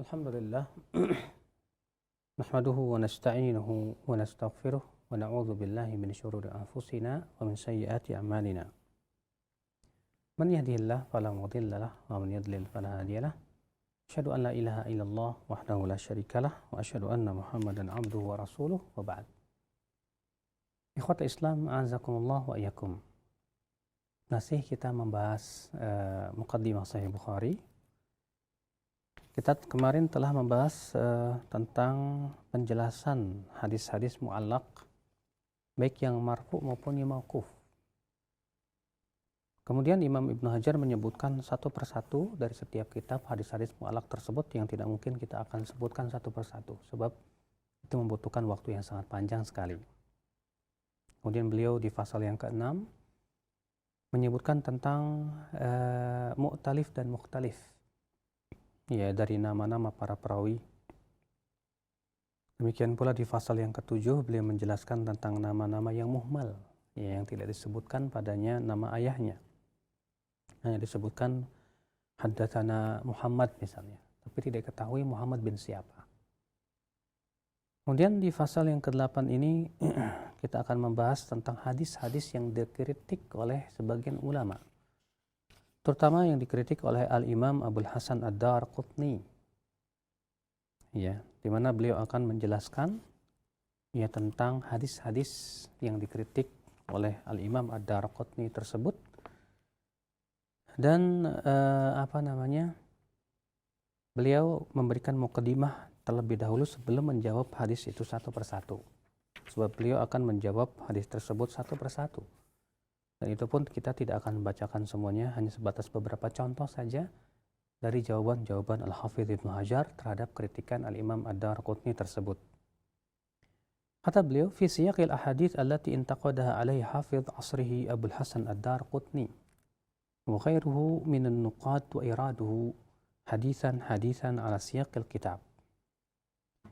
Alhamdulillah, nahmaduhu wa nasta'inuhu wa nastaghfiruh wa na'udzu billahi min syururi anfusina wa min sayyiati a'malina. Man yahdihillahu fala mudilla lahu wa man yudlil fala hadiya lahu. Asyhadu an la ilaha illallah wahdahu la syarikalah wa asyhadu anna Muhammadan abduhu wa rasuluh wa ba'd. Ikhwata Islam, a'azakumullah wa iyyakum. Masih kita membahas muqaddimah Sahih Bukhari. Kita kemarin telah membahas tentang penjelasan hadis-hadis mu'allaq, baik yang marfu maupun yang mauquf. Kemudian Imam Ibnu Hajar menyebutkan satu persatu dari setiap kitab hadis-hadis mu'allaq tersebut yang tidak mungkin kita akan sebutkan satu persatu, sebab itu membutuhkan waktu yang sangat panjang sekali. Kemudian beliau di pasal yang ke-6 menyebutkan tentang mu'talif dan mukhtalif, ya, dari nama-nama para perawi. Demikian pula di pasal yang ke-7 beliau menjelaskan tentang nama-nama yang muhmal, ya, yang tidak disebutkan padanya nama ayahnya. Hanya disebutkan haddatsana Muhammad misalnya, tapi tidak ketahui Muhammad bin siapa. Kemudian di pasal yang ke-8 ini kita akan membahas tentang hadis-hadis yang dikritik oleh sebagian ulama, terutama yang dikritik oleh Al-Imam Abul Hasan Ad-Darqutni, ya, di mana beliau akan menjelaskan, ya, tentang hadis-hadis yang dikritik oleh Al-Imam Ad-Darqutni tersebut, dan beliau memberikan muqaddimah terlebih dahulu sebelum menjawab hadis itu satu persatu, sebab beliau akan menjawab hadis tersebut satu persatu. Dan itu pun kita tidak akan membacakan semuanya, hanya sebatas beberapa contoh saja dari jawaban-jawaban Al-Hafidh Ibnu Hajar terhadap kritikan Al-Imam Ad-Darqutni tersebut. Kata beliau, fi siyaqil ahadits allati intaqadaha alaihi Hafidh asrihi Abul Hasan Ad-Darqutni wa khairuhu minan nuqat wa iraduhu hadisan ala siyaqil kitab.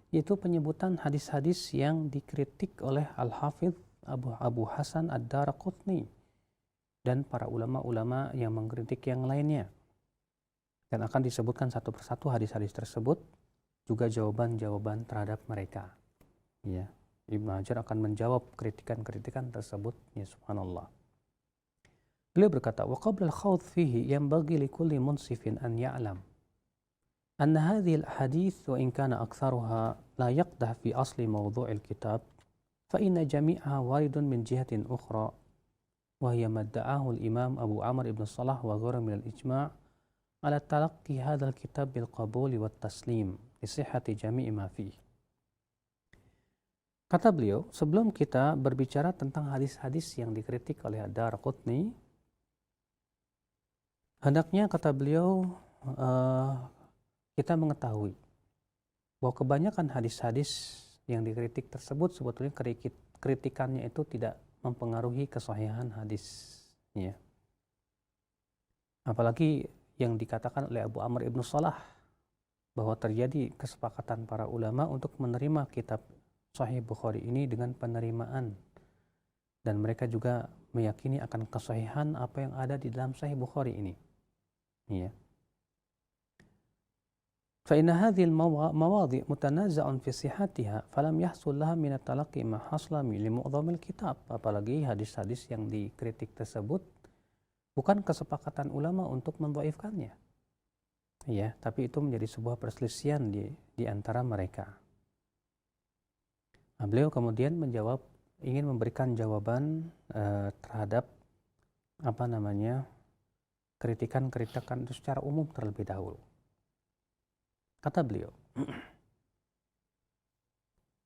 Yaitu penyebutan hadis-hadis yang dikritik oleh Al-Hafidh Abu Hasan Ad-Darqutni dan para ulama-ulama yang mengkritik yang lainnya. Dan akan disebutkan satu persatu hadis-hadis tersebut, juga jawaban-jawaban terhadap mereka. Ya, Ibnu Hajar akan menjawab kritikan-kritikan tersebut, ya, subhanallah. Beliau berkata, wa qabla al-khawd fihi yanbaghi likulli munsifin an ya'lam anna hadhihi al-ahadits wa in kana aktharuha la yaqdah fi asli mawdhu'il kitab fa inna jami'aha waridun min jihatin ukhra وهي ما ادعاه الإمام أبو عمرو بن الصلاح وغيره من الإجماع على تلقي هذا الكتاب بالقبول والتسليم لصحة جميع ما فيه. Kata beliau, sebelum kita berbicara tentang hadis-hadis yang dikritik oleh Ad-Darqutni, hendaknya, kata beliau, kita mengetahui bahwa kebanyakan hadis-hadis yang dikritik tersebut sebetulnya kritikannya itu tidak mempengaruhi kesahihan hadisnya. Apalagi yang dikatakan oleh Abu Amr ibn Salah bahwa terjadi kesepakatan para ulama untuk menerima kitab Sahih Bukhari ini dengan penerimaan, dan mereka juga meyakini akan kesahihan apa yang ada di dalam Sahih Bukhari ini. Ya. فإن هذه المواضع متنازع في صحتها فلم يحصل لها من التلقي ما حصل لمعظم الكتاب. Apalagi hadis-hadis yang dikritik tersebut bukan kesepakatan ulama untuk mendhaifkannya, ya, tapi itu menjadi sebuah perselisihan di antara mereka. Nah, beliau kemudian ingin memberikan jawaban terhadap kritikan-kritikan itu secara umum terlebih dahulu. Kata beliau,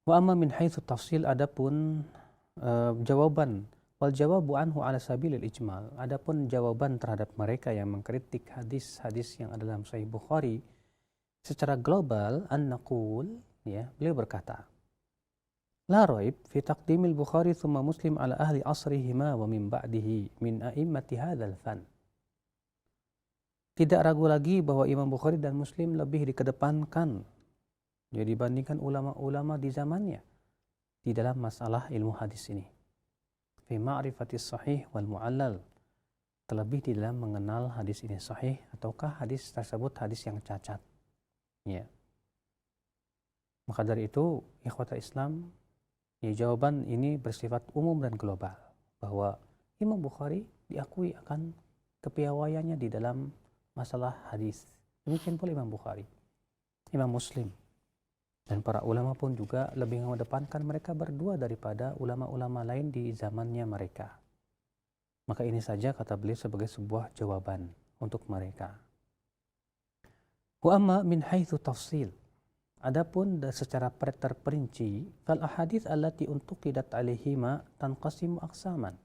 wa amma min haitsu tafsil, adapun jawaban, wal jawabu anhu ala sabilil ijmal, adapun jawaban terhadap mereka yang mengkritik hadis-hadis yang ada dalam Sahih Bukhari secara global, an naqul, ya, beliau berkata, la raib fi taqdimil Bukhari thumma Muslim ala ahli asrihima wa min ba'dihi min a'immati hadzal fan. Tidak ragu lagi bahwa Imam Bukhari dan Muslim lebih dikedepankan, ya, dibandingkan ulama-ulama di zamannya di dalam masalah ilmu hadis ini. Fi ma'rifatis sahih wal mu'allal, terlebih di dalam mengenal hadis ini sahih ataukah hadis tersebut hadis yang cacat. Ya. Maka dari itu, ikhwata Islam, ya jawaban ini bersifat umum dan global, bahwa Imam Bukhari diakui akan kepiawaiannya di dalam masalah hadis. Demikian pula Imam Bukhari, Imam Muslim, dan para ulama pun juga lebih mengedepankan mereka berdua daripada ulama-ulama lain di zamannya mereka. Maka ini saja kata beliau sebagai sebuah jawaban untuk mereka. Wa amma min haitsu tafsil. Adapun secara terperinci, fal ahadits allati untuqidat alaihima tanqasimu aqsaman.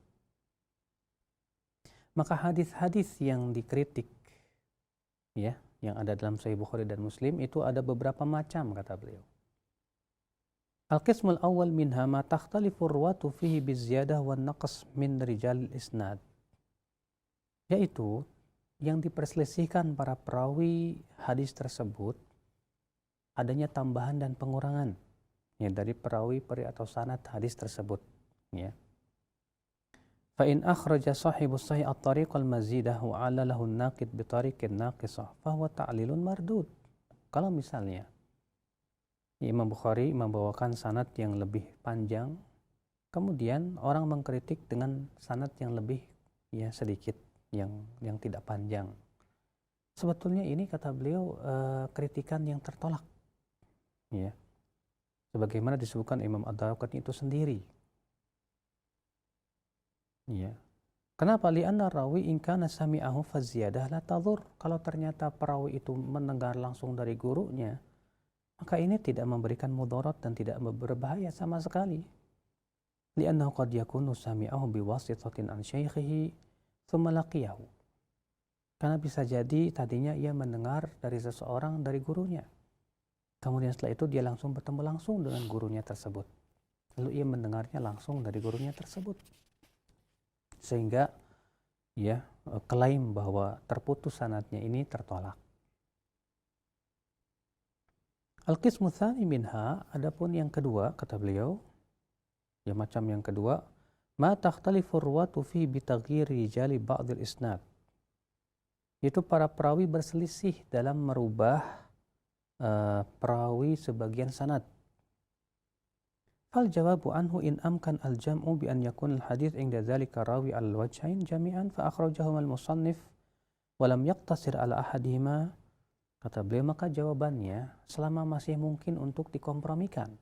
Maka hadis-hadis yang dikritik, ya, yang ada dalam Sahih Bukhari dan Muslim itu ada beberapa macam kata beliau. Al-qismul awal minha ma takhtalifu ruwatu fihi biziyadah wan naqs min rijal isnad. Yaitu yang diperselisihkan para perawi hadis tersebut adanya tambahan dan pengurangan, ya, dari perawi atau sanad hadis tersebut, ya. Fa in akhraja sahibus sahih at-tariq al-mazidah wa 'ala lahu an-naqid bi tariqin naqisah fa huwa ta'lilun mardud. Kalau misalnya Imam Bukhari membawakan sanad yang lebih panjang, kemudian orang mengkritik dengan sanad yang lebih, ya, sedikit, yang tidak panjang. Sebetulnya ini kata beliau kritikan yang tertolak, ya. Sebagaimana disebutkan Imam Ad-Darqutni itu sendiri. Ya. Kenapa? Li'anna rawi in kana sami'ahu fa ziyadah la tadur. Kalau ternyata perawi itu mendengar langsung dari gurunya, maka ini tidak memberikan mudarat dan tidak berbahaya sama sekali. Li'annahu qad yakunu sami'ahu biwasitatin an syaikhihi thumma laqiyahu. Karena bisa jadi tadinya ia mendengar dari seseorang dari gurunya. Kemudian setelah itu dia langsung bertemu langsung dengan gurunya tersebut. Lalu ia mendengarnya langsung dari gurunya tersebut. Sehingga, ya, klaim bahwa terputus sanadnya ini tertolak. Al-qismu tsani minha, adapun yang kedua kata beliau, ya, macam yang kedua, ma takhtalifu ruwatu fi bi taghyiri rijali ba'd al-isnad. Itu para perawi berselisih dalam merubah perawi sebagian sanad. Fal jawabu anhu in amkan al-jam'u bi an yakun al-hadits inda dzalika rawi al-wajhain jami'an fa akhrajahum al-musannif wa lam yaqtasir ala ahadihima. Kata beliau, maka jawabannya selama masih mungkin untuk dikompromikan,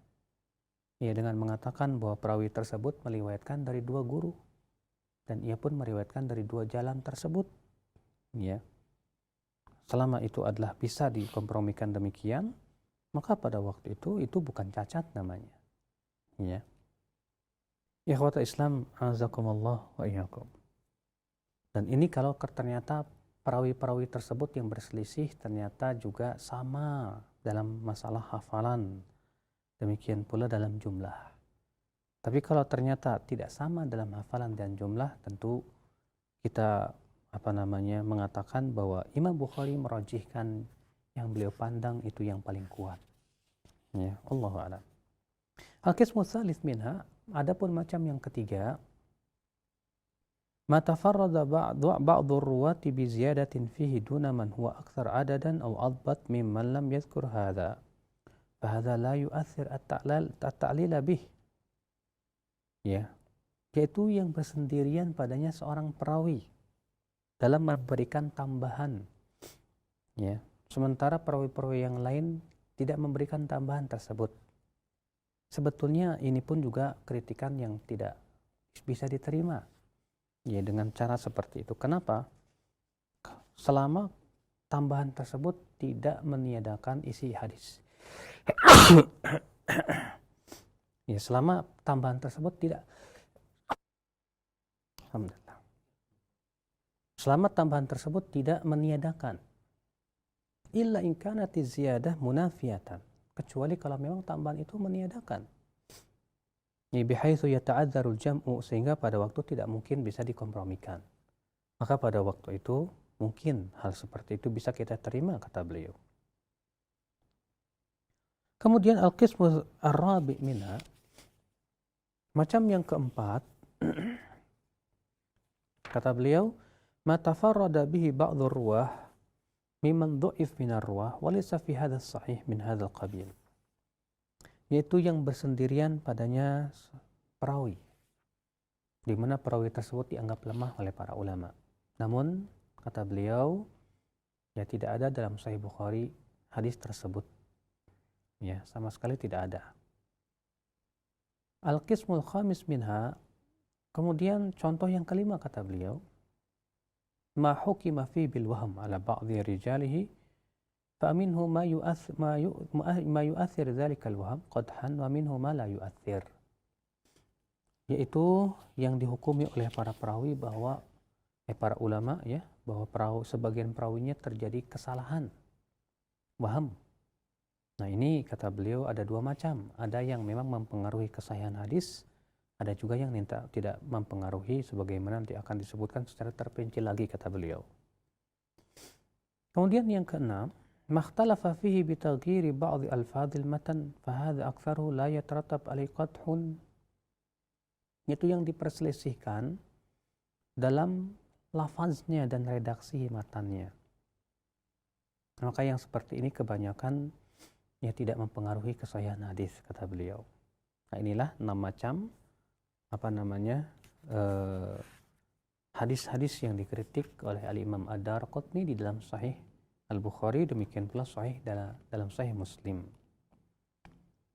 ya, dengan mengatakan bahwa perawi tersebut meriwayatkan dari dua guru dan ia pun meriwayatkan dari dua jalan tersebut, ya. Selama itu adalah bisa dikompromikan demikian, maka pada waktu itu bukan cacat namanya. Ya. Ikhwata Islam azakumullah wa iyyakum. Dan ini kalau ternyata perawi-perawi tersebut yang berselisih ternyata juga sama dalam masalah hafalan. Demikian pula dalam jumlah. Tapi kalau ternyata tidak sama dalam hafalan dan jumlah, tentu kita mengatakan bahwa Imam Bukhari merajihkan yang beliau pandang itu yang paling kuat. Ya, Allahu a'lam. Al-qismu tsalits minha, adapun macam yang ketiga, ma tafarrada ba'dhu ruwati bi ziyadatin fihi duna man huwa akthar adadan aw adbat mimman lam yadhkur hadha. Fa hadha la yu'athir at-ta'lil bih. Ya, yaitu yang bersendirian padanya seorang perawi dalam memberikan tambahan, ya, sementara perawi-perawi yang lain tidak memberikan tambahan tersebut. Sebetulnya ini pun juga kritikan yang tidak bisa diterima, ya, dengan cara seperti itu. Kenapa? Selama tambahan tersebut tidak meniadakan isi hadis. Ya, selama tambahan tersebut tidak, alhamdulillah, selama tambahan tersebut tidak meniadakan, illa in kanat ziyadah munafiyatan, kecuali kalau memang tambahan itu meniadakan, bihaitsu yata'adzarul jam'u, sehingga pada waktu tidak mungkin bisa dikompromikan, maka pada waktu itu mungkin hal seperti itu bisa kita terima, kata beliau. Kemudian al-qismu ar-rabi' minha, macam yang keempat, kata beliau, ma tafarrada bihi ba'dhu ruwah mimman dhu'if min ar-ruwah wa laysa fi hadha as-sahih min hadha al-qabil. yaitu yang bersendirian padanya perawi, di mana perawi tersebut dianggap lemah oleh para ulama. Namun kata beliau, ya tidak ada dalam Sahih Bukhari hadis tersebut, ya sama sekali tidak ada. Al-qismul khamis minha, kemudian contoh yang kelima kata beliau, ma hukima fi bil wahm ala ba'dhi rijalihi fa minhu ma yu'athir dzalika al-wahm qadhan wa minhu ma la yu'athir, yaitu yang dihukumi oleh para perawi bahwa para ulama ya, bahwa sebagian perawinya terjadi kesalahan waham. Nah ini kata beliau ada dua macam, ada yang memang mempengaruhi kesahihan hadis, ada juga yang tidak mempengaruhi, sebagaimana nanti akan disebutkan secara terperinci lagi kata beliau. Kemudian yang keenam, makhtalafa fihi bitaghyiri ba'dhi alfadhil matan fahadha aktsaruhu la yatarattab alaihi qadhun, yaitu yang diperselisihkan dalam lafaznya dan redaksi matannya. Maka yang seperti ini kebanyakan ya tidak mempengaruhi kesahihan hadis kata beliau. Nah inilah 6 macam hadis-hadis yang dikritik oleh Al-Imam Ad-Darqutni di dalam Sahih Al-Bukhari, demikian pula Sahih dalam Sahih Muslim.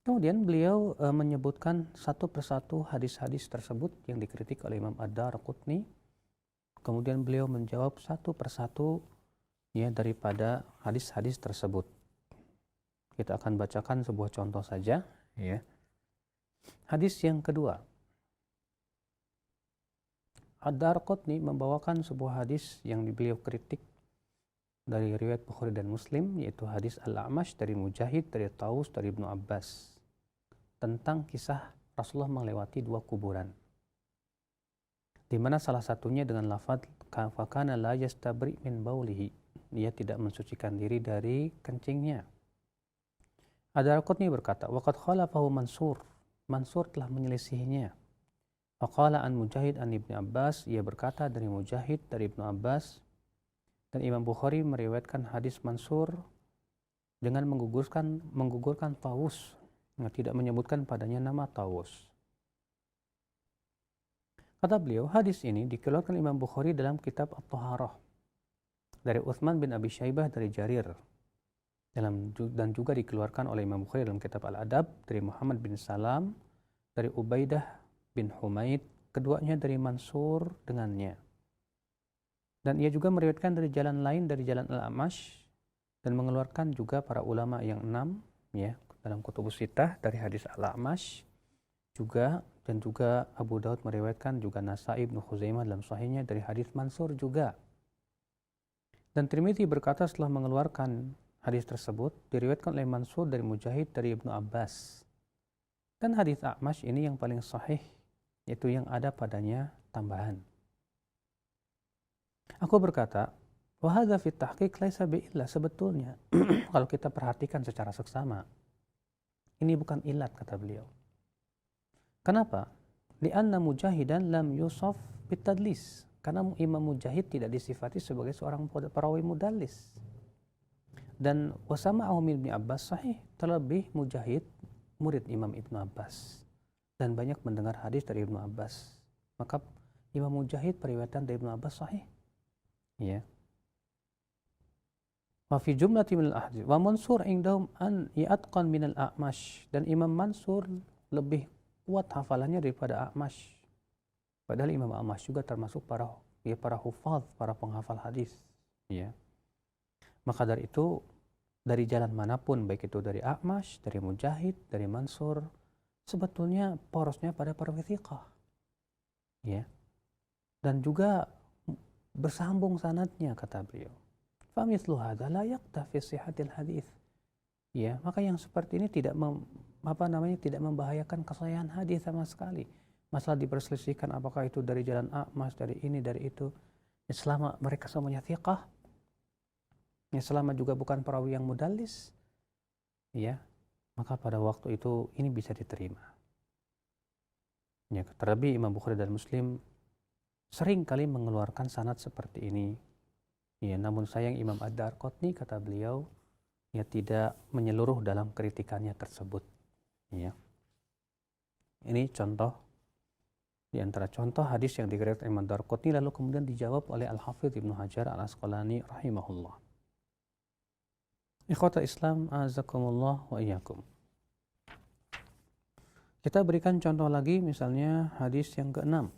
Kemudian beliau menyebutkan satu persatu hadis-hadis tersebut yang dikritik oleh Imam Ad-Darqutni. Kemudian beliau menjawab satu persatu ya daripada hadis-hadis tersebut. Kita akan bacakan sebuah contoh saja ya. Hadis yang kedua, Ad-Darqutni membawakan sebuah hadis yang beliau kritik dari riwayat Bukhari dan Muslim, yaitu hadis Al-A'mash dari Mujahid, dari Taus, dari Ibnu Abbas, tentang kisah Rasulullah melewati 2 kuburan, di mana salah satunya dengan lafaz fakana la yastabri min baulihi, dia tidak mensucikan diri dari kencingnya. Ad-Darqutni berkata, waqad khalafahu Mansur telah menyelisihinya. Faqala an Mujahid an Ibnu Abbas, ia berkata dari Mujahid dari Ibnu Abbas. Dan Imam Bukhari meriwayatkan hadis Mansur dengan menggugurkan Tawus, tidak menyebutkan padanya nama Tawus. Kata beliau, hadis ini dikeluarkan Imam Bukhari dalam kitab At-Taharah dari Utsman bin Abi Syaibah dari Jarir, dan juga dikeluarkan oleh Imam Bukhari dalam kitab Al-Adab dari Muhammad bin Salam dari Ubaidah bin Humaid, keduanya dari Mansur dengannya. Dan ia juga meriwayatkan dari jalan lain, dari jalan Al-A'mash, dan mengeluarkan juga para ulama yang 6 ya dalam Kutubus Sittah dari hadis Al-A'mash juga, dan juga Abu Daud meriwayatkan, juga Nasai, Ibnu Khuzaimah dalam sahihnya dari hadis Mansur juga. Dan Tirmidzi berkata setelah mengeluarkan hadis tersebut diriwayatkan oleh Mansur dari Mujahid dari Ibnu Abbas. Dan hadis A'mash ini yang paling sahih, yaitu yang ada padanya tambahan. Aku berkata, wa hadza fi tahqiq laisa bi'illah, sebetulnya kalau kita perhatikan secara seksama, ini bukan ilat kata beliau. Kenapa? Li'anna Mujahidan lam yusaf bitadlis, karena Imam Mujahid tidak disifati sebagai seorang perawi mudallis. Dan wasama'ahu min Ibnu Abbas sahih, terlebih Mujahid murid Imam Ibnu Abbas dan banyak mendengar hadis dari Ibnu Abbas, maka Imam Mujahid periwayatan dari Ibnu Abbas sahih. Ya. Wa fi jumlati min al-ahadits wa Mansur indahum an yatqan min al-A'mash, dan Imam Mansur lebih kuat hafalannya daripada A'mash. Padahal Imam A'mash juga termasuk para hufaz, para penghafal hadis, ya. Maka dari itu, dari jalan manapun, baik itu dari A'mash, dari Mujahid, dari Mansur, sebetulnya porosnya pada perawi thiqah, ya. Dan juga bersambung sanadnya kata beliau. Fa mithlu hadza la yaqtafi sihhatil hadis. Ya, maka yang seperti ini tidak membahayakan kesahihan hadis sama sekali. Masalah diperselisihkan apakah itu dari jalan A'mash, dari ini, dari itu. Ya, selama mereka semuanya thiqah, ya, selama juga bukan perawi yang mudallis, ya, maka pada waktu itu ini bisa diterima. Ya, terlebih Imam Bukhari dan Muslim sering kali mengeluarkan sanad seperti ini. Ya, namun sayang Imam Ad-Darqutni kata beliau, ya tidak menyeluruh dalam kritikannya tersebut. Ya. Ini contoh di antara contoh hadis yang diriwayatkan Imam Darqutni lalu kemudian dijawab oleh Al-Hafidz Ibnu Hajar Al-Asqalani rahimahullah. Ikhwatal Islam azakumullah wa iyyakum. Kita berikan contoh lagi, misalnya hadis yang ke-6.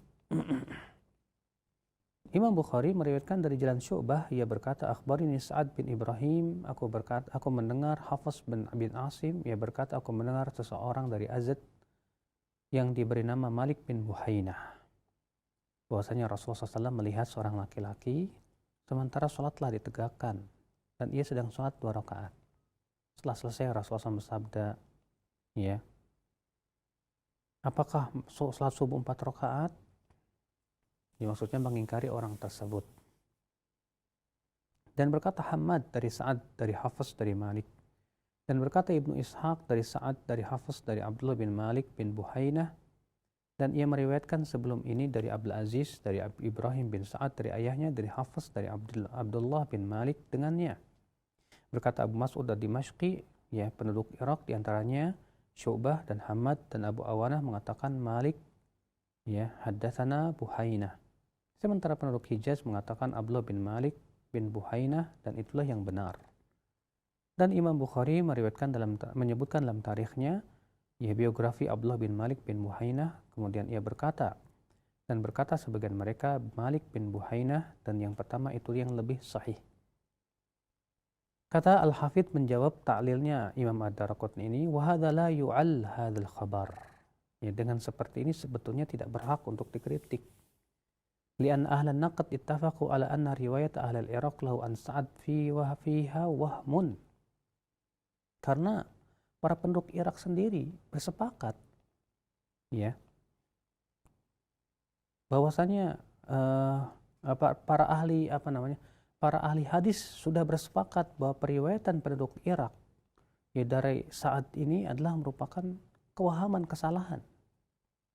Imam Bukhari meriwayatkan dari jalan Syu'bah, ia berkata, akhbarini Sa'ad bin Ibrahim, aku mendengar Hafiz bin Asim, ia berkata, aku mendengar seseorang dari Azad yang diberi nama Malik bin Buhainah, bahwasanya Rasulullah SAW melihat seorang laki-laki sementara sholat telah ditegakkan dan ia sedang sholat 2 rakaat. Setelah selesai Rasulullah SAW bersabda, ya, apakah sholat subuh 4 rakaat? Ya, maksudnya mengingkari orang tersebut. Dan berkata Hamad dari Sa'ad dari Hafiz dari Malik. Dan berkata Ibnu Ishaq dari Sa'ad dari Hafiz dari Abdullah bin Malik bin Buhainah. Dan ia meriwayatkan sebelum ini dari Abdul Aziz dari Ibrahim bin Sa'ad dari ayahnya dari Hafiz dari Abdullah bin Malik dengannya. Berkata Abu Mas'ud ad-Dimashqi, ya, penduduk Irak diantaranya Syu'bah dan Hamad dan Abu Awanah mengatakan Malik, ya, haddatsana Buhainah. Sementara penduduk Hijaz mengatakan Abdullah bin Malik bin Buhainah, dan itulah yang benar. Dan Imam Bukhari menyebutkan dalam tarikhnya, ya, biografi Abdullah bin Malik bin Buhainah, kemudian ia berkata sebagian mereka Malik bin Buhainah, dan yang pertama itu yang lebih sahih. Kata Al-Hafidz menjawab ta'lilnya Imam Ad-Darqutni ini, wa hadza la yu'al hadzal khabar. Ya, dengan seperti ini sebetulnya tidak berhak untuk dikritik. Lian ahlan naqd ittafaqu ala anna riwayat ahlal Iraq lahu an Sa'ad fiha wahmun. Karena para penduduk Irak sendiri bersepakat, ya, bahwasanya para ahli hadis sudah bersepakat bahwa periwayatan penduduk Irak, ya, dari Sa'ad ini adalah merupakan kewahaman, kesalahan.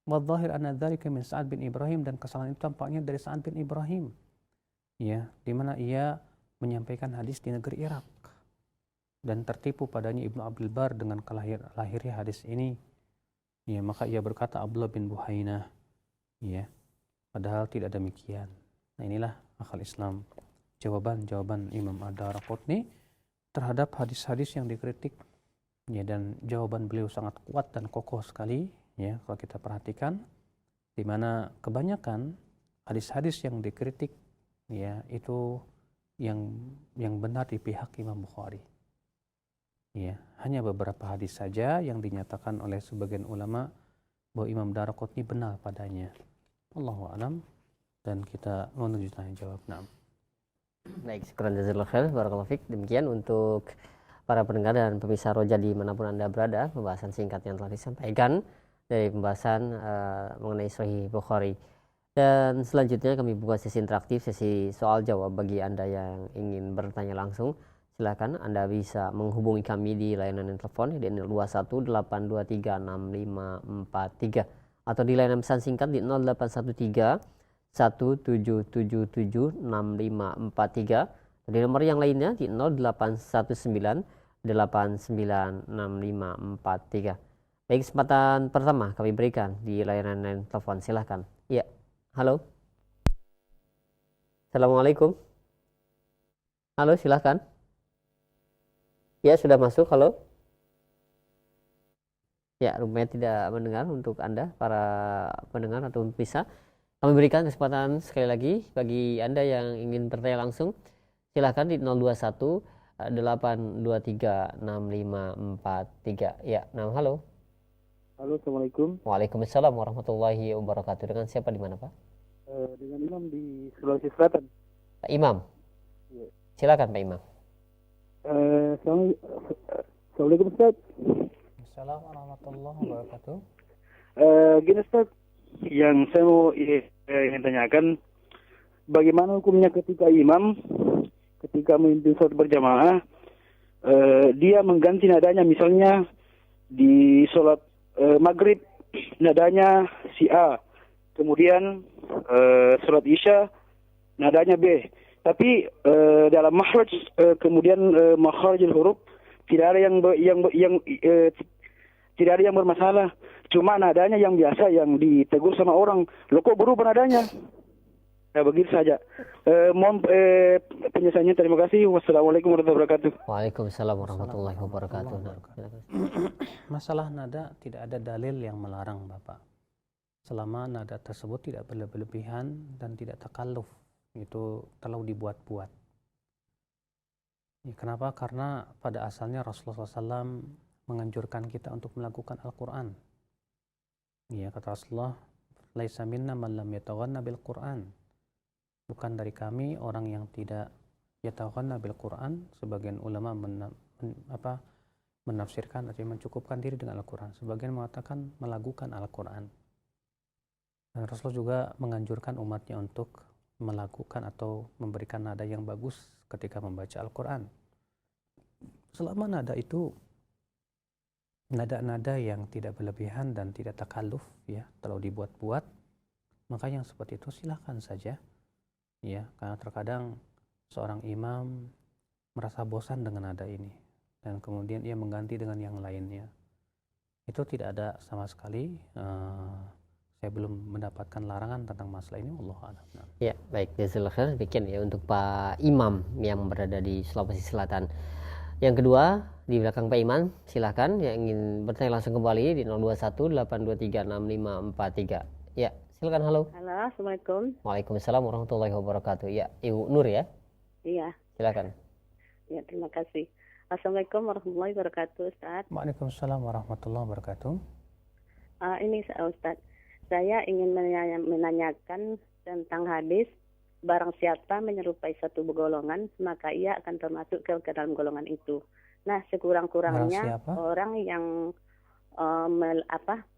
Wadh-dhahir anna dzalika min Sa'ad bin Ibrahim, dan kesalahan itu tampaknya dari Sa'ad bin Ibrahim, ya, di mana ia menyampaikan hadis di negeri Irak dan tertipu padanya Ibnu Abdul Bar dengan lahirnya hadis ini, ya, maka ia berkata Abdullah bin Buhainah, ya, padahal tidak demikian. Nah, inilah akal Islam, jawaban Imam Ad-Darqutni terhadap hadis-hadis yang dikritik, ya, dan jawaban beliau sangat kuat dan kokoh sekali, ya, kalau kita perhatikan, di mana kebanyakan hadis-hadis yang dikritik, ya, itu yang benar di pihak Imam Bukhari. Ya, hanya beberapa hadis saja yang dinyatakan oleh sebagian ulama bahwa Imam Darqutni benar padanya. Allahu a'lam, dan kita menuju tanya jawab. Naam. Baik, syukran jazakallahu khair, barakallahu fik. Demikian untuk para pendengar dan pemirsa Roja dimanapun Anda berada, pembahasan singkat yang telah disampaikan dari pembahasan mengenai Sahih Bukhari. Dan selanjutnya kami buka sesi interaktif, sesi soal jawab bagi Anda yang ingin bertanya langsung. Silakan Anda bisa menghubungi kami di layanan telepon di 0218236543 atau di layanan pesan singkat di 0813 17776543, di nomor yang lainnya di 0819896543. Baik, kesempatan pertama kami berikan di layanan telepon, silahkan. Ya, halo. Assalamualaikum. Halo, silahkan. Ya, sudah masuk, halo. Ya, rupanya tidak mendengar untuk Anda, para pendengar atau bisa. Kami berikan kesempatan sekali lagi bagi Anda yang ingin bertanya langsung. Silakan di 021 823 6543. Ya, nah, halo. Halo, assalamualaikum. Waalaikumsalam warahmatullahi wabarakatuh. Dengan siapa di mana, Pak? Dengan Imam di Sulawesi Selatan. Pak Imam. Ya. Silakan Pak Imam. Assalamualaikum Ustaz. Assalamualaikum warahmatullahi wabarakatuh. Gini Ustaz, yang saya mau ingin tanyakan, bagaimana hukumnya ketika imam ketika memimpin sholat berjamaah, dia mengganti nadanya, misalnya di sholat maghrib nadanya si A, kemudian sholat isya nadanya B, tapi dalam makhraj kemudian makhrajul huruf tidak ada tidak ada yang bermasalah. Cuma nadanya yang biasa yang ditegur sama orang, lo kok berubah nadanya? Ya begitu saja. Mohon penjelasannya, terima kasih. Wassalamualaikum warahmatullahi wabarakatuh. Waalaikumsalam warahmatullahi wabarakatuh. Nah, silakan. Masalah nada tidak ada dalil yang melarang Bapak. Selama nada tersebut tidak berlebihan dan tidak takalluf, itu terlalu dibuat-buat. Ya, kenapa? Karena pada asalnya Rasulullah SAW menganjurkan kita untuk melakukan Al-Quran. Ya, kata Rasulullah, laisa minna man lam yataghanna bil Quran. Bukan dari kami orang yang tidak yataghanna bil Quran. Sebagian ulama menafsirkan artinya mencukupkan diri dengan Al-Quran. Sebagian mengatakan melakukan Al-Quran. Dan Rasulullah juga menganjurkan umatnya untuk melakukan atau memberikan nada yang bagus ketika membaca Al-Quran. Selama nada itu nada-nada yang tidak berlebihan dan tidak takalluf, ya, terlalu dibuat-buat, maka yang seperti itu silakan saja. Ya, karena terkadang seorang imam merasa bosan dengan nada ini dan kemudian ia mengganti dengan yang lainnya. Itu tidak ada sama sekali. Saya belum mendapatkan larangan tentang masalah ini. Wallahu a'lam. Ya, baik. Jazakallahu khair. Demikian ya untuk Pak Imam yang berada di Sulawesi Selatan. Yang kedua, di belakang Pak Iman, silakan yang ingin bertanya langsung kembali di 0218236543. Ya, silakan. Halo. Halo, Assalamualaikum. Waalaikumsalam warahmatullahi wabarakatuh. Ya, Ibu Nur ya. Iya, Silakan. ya terima kasih. Assalamualaikum warahmatullahi wabarakatuh, Ustaz. Waalaikumsalam warahmatullahi wabarakatuh. Ini Ustaz, saya ingin menanyakan tentang hadis, barang siapa menyerupai satu golongan, maka ia akan termasuk ke dalam golongan itu. Nah, sekurang-kurangnya orang yang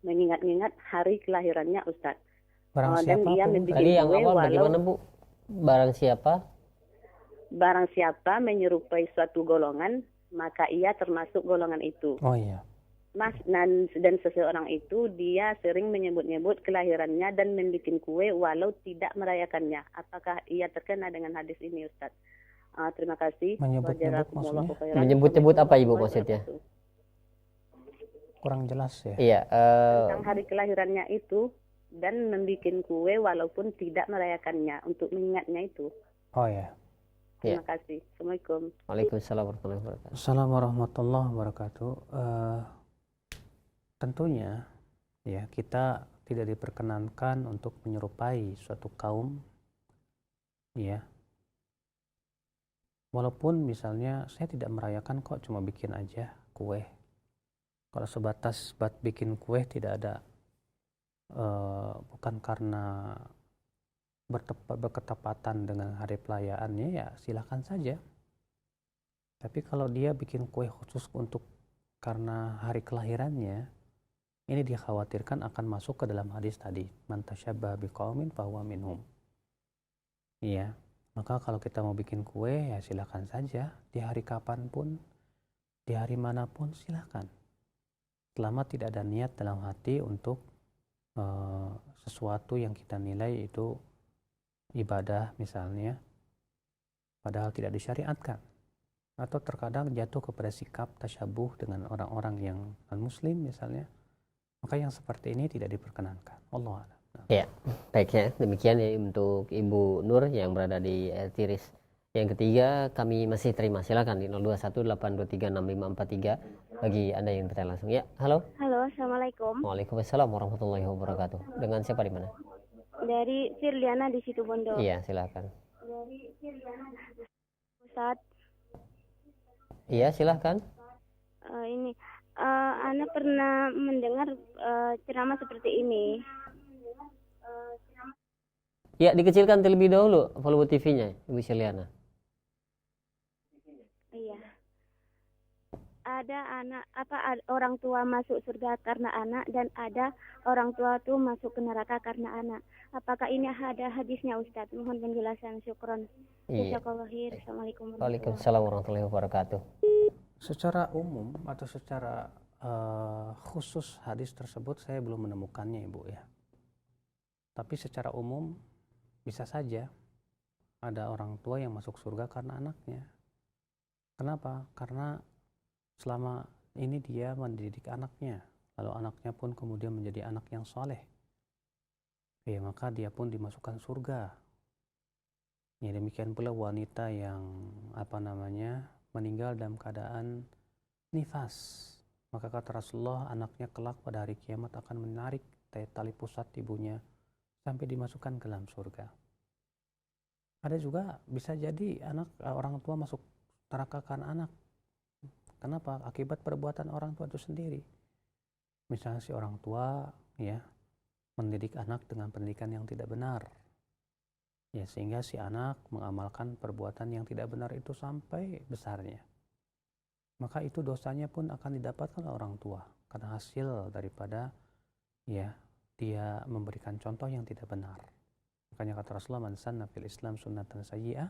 mengingat-ingat hari kelahirannya Ustaz. Dan dia membuat tadi yang kue, awal bagaimana Bu? Barang siapa? Barang siapa menyerupai suatu golongan, maka ia termasuk golongan itu. Oh iya. Mas, dan seseorang itu dia sering menyebut-nyebut kelahirannya dan membuat kue walau tidak merayakannya. Apakah ia terkena dengan hadis ini, Ustaz? Terima kasih. Menyebut-nyebut maksudnya? Menyebut-nyebut apa Ibu maksudnya? Kurang jelas ya. Iya. Tentang hari kelahirannya itu dan membuat kue walaupun tidak merayakannya untuk mengingatnya itu. Oh ya. Terima kasih. Assalamualaikum. Waalaikumsalam warahmatullahi wabarakatuh. Assalamualaikum warahmatullahi wabarakatuh. Tentunya ya kita tidak diperkenankan untuk menyerupai suatu kaum, ya. Walaupun misalnya saya tidak merayakan kok, cuma bikin aja kue. Kalau sebatas bikin kue tidak ada, bukan karena berketepatan dengan hari pelayaannya, ya silakan saja. Tapi kalau dia bikin kue khusus untuk karena hari kelahirannya, ini dikhawatirkan akan masuk ke dalam hadis tadi, man tasyabbaha biqaumin fahuwa minhum. Iya, maka kalau kita mau bikin kue ya silakan saja, di hari kapanpun, di hari manapun silakan. Selama tidak ada niat dalam hati untuk sesuatu yang kita nilai itu ibadah misalnya, padahal tidak disyariatkan. Atau terkadang jatuh kepada sikap tasyabuh dengan orang-orang yang non-muslim misalnya, maka yang seperti ini tidak diperkenankan. Allah a'lam. Ya, baik ya. Demikian ya untuk Ibu Nur yang berada di Tiris. Yang ketiga kami masih terima. Silakan di 0218236543 bagi Anda yang bertanya langsung. Ya, halo. Halo, Assalamualaikum. Waalaikumsalam warahmatullahi wabarakatuh. Dengan siapa di mana? Dari Firliana di Situbondo. Iya, silakan. Ustaz, Iya, silakan. Ana pernah mendengar ceramah seperti ini. Ya, dikecilkan terlebih dahulu volume TV-nya, Ibu Siliana. Iya. Ada orang tua masuk surga karena anak dan ada orang tua tuh masuk ke neraka karena anak. Apakah ini ada hadisnya, Ustaz? Mohon penjelasan. Syukron. Iya. Assalamualaikum Waalaikumsalam warahmatullahi wabarakatuh. Secara umum atau secara khusus hadis tersebut saya belum menemukannya, Ibu ya. Tapi secara umum bisa saja ada orang tua yang masuk surga karena anaknya. Kenapa? Karena selama ini dia mendidik anaknya, Kalau anaknya pun kemudian menjadi anak yang soleh, ya maka dia pun dimasukkan surga. Ya, demikian pula wanita yang meninggal dalam keadaan nifas, maka kata Rasulullah, anaknya kelak pada hari kiamat akan menarik tali pusat ibunya sampai dimasukkan ke dalam surga. Ada juga bisa jadi orang tua masuk neraka karena anak. Kenapa? Akibat perbuatan orang tua itu sendiri. Misalnya si orang tua ya mendidik anak dengan pendidikan yang tidak benar, ya sehingga si anak mengamalkan perbuatan yang tidak benar itu sampai besarnya, maka itu dosanya pun akan didapatkan oleh orang tua karena hasil daripada ya dia memberikan contoh yang tidak benar. Makanya kata Rasulullah, man sanna fil Islam sunnatan sayyi'ah,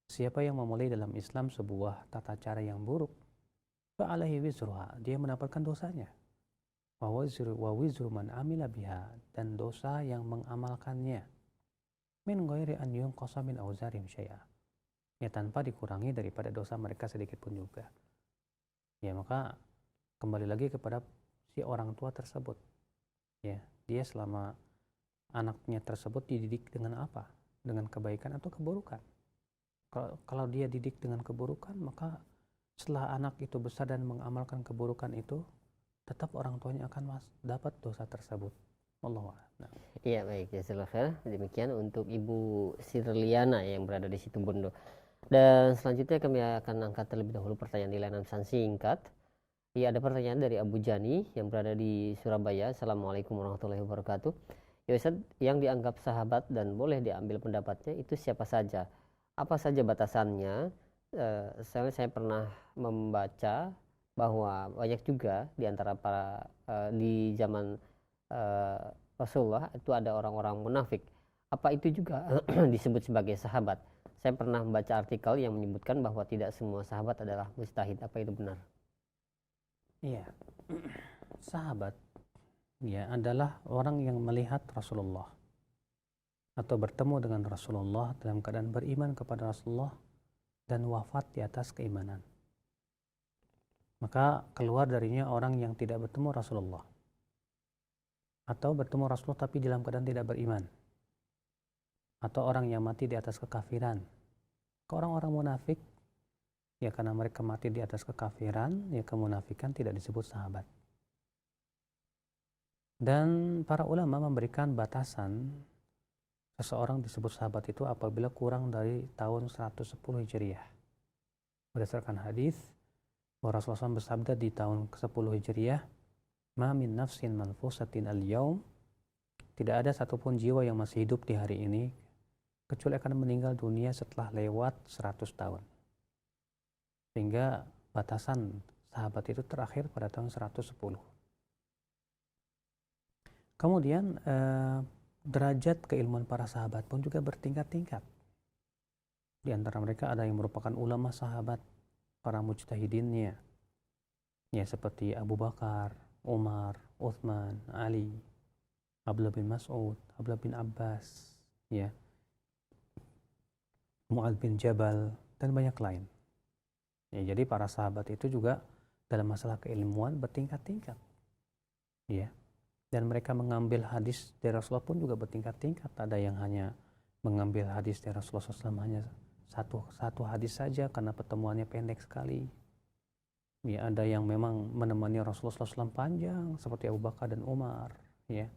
siapa yang memulai dalam Islam sebuah tata cara yang buruk, fa alaihi wizruha, dia mendapatkan dosanya, wa wizru man amila biha, dan dosa yang mengamalkannya, min ghairi an yunqasa min auzarim syai'a, ya tanpa dikurangi daripada dosa mereka sedikit pun juga. Ya maka kembali lagi kepada si orang tua tersebut, ya dia selama anaknya tersebut dididik dengan apa, dengan kebaikan atau keburukan. Kalau dia didik dengan keburukan, maka setelah anak itu besar dan mengamalkan keburukan itu, tetap orang tuanya akan dapat dosa tersebut. Wallahu a'lam. Iya, baik, jazakallahu khair. Demikian untuk Ibu Sirliana yang berada di situ Bondo. Dan selanjutnya kami akan angkat terlebih dahulu pertanyaan di layanan pesan singkat. Iya, ada pertanyaan dari Abu Jani yang berada di Surabaya. Assalamualaikum warahmatullahi wabarakatuh. Ya Ustaz, yang dianggap sahabat dan boleh diambil pendapatnya itu siapa saja? Apa saja batasannya? Saya pernah membaca bahwa banyak juga di antara para di zaman Rasulullah itu ada orang-orang munafik. Apa itu juga disebut sebagai sahabat? Saya pernah membaca artikel yang menyebutkan bahwa tidak semua sahabat adalah mujtahid. Apa itu benar? Iya, sahabat ya adalah orang yang melihat Rasulullah atau bertemu dengan Rasulullah dalam keadaan beriman kepada Rasulullah dan wafat di atas keimanan. Maka keluar darinya orang yang tidak bertemu Rasulullah atau bertemu Rasulullah tapi dalam keadaan tidak beriman, atau orang yang mati di atas kekafiran. Orang-orang munafik ya karena mereka mati di atas kekafiran, ya kemunafikan tidak disebut sahabat. Dan para ulama memberikan batasan seseorang disebut sahabat itu apabila kurang dari tahun 110 Hijriah. Berdasarkan hadis bahwa Rasulullah SAW bersabda di tahun ke-10 Hijriah, ma min nafsin manfusatin al-yaum, tidak ada satupun jiwa yang masih hidup di hari ini kecuali akan meninggal dunia setelah lewat 100 tahun. Sehingga batasan sahabat itu terakhir pada tahun 110. Kemudian derajat keilmuan para sahabat pun juga bertingkat-tingkat. Di antara mereka ada yang merupakan ulama sahabat, para mujtahidinnya, ya seperti Abu Bakar, Umar, Uthman, Ali, Abdullah bin Mas'ud, Abdullah bin Abbas, ya, Mu'adz bin Jabal, dan banyak lain. Ya, jadi para sahabat itu juga dalam masalah keilmuan bertingkat-tingkat, ya. Dan mereka mengambil hadis dari Rasulullah pun juga bertingkat-tingkat. Ada yang hanya mengambil hadis dari Rasulullah SAW hanya satu hadis saja karena pertemuannya pendek sekali. Ya, ada yang memang menemani Rasulullah SAW panjang seperti Abu Bakar dan Umar. Ya.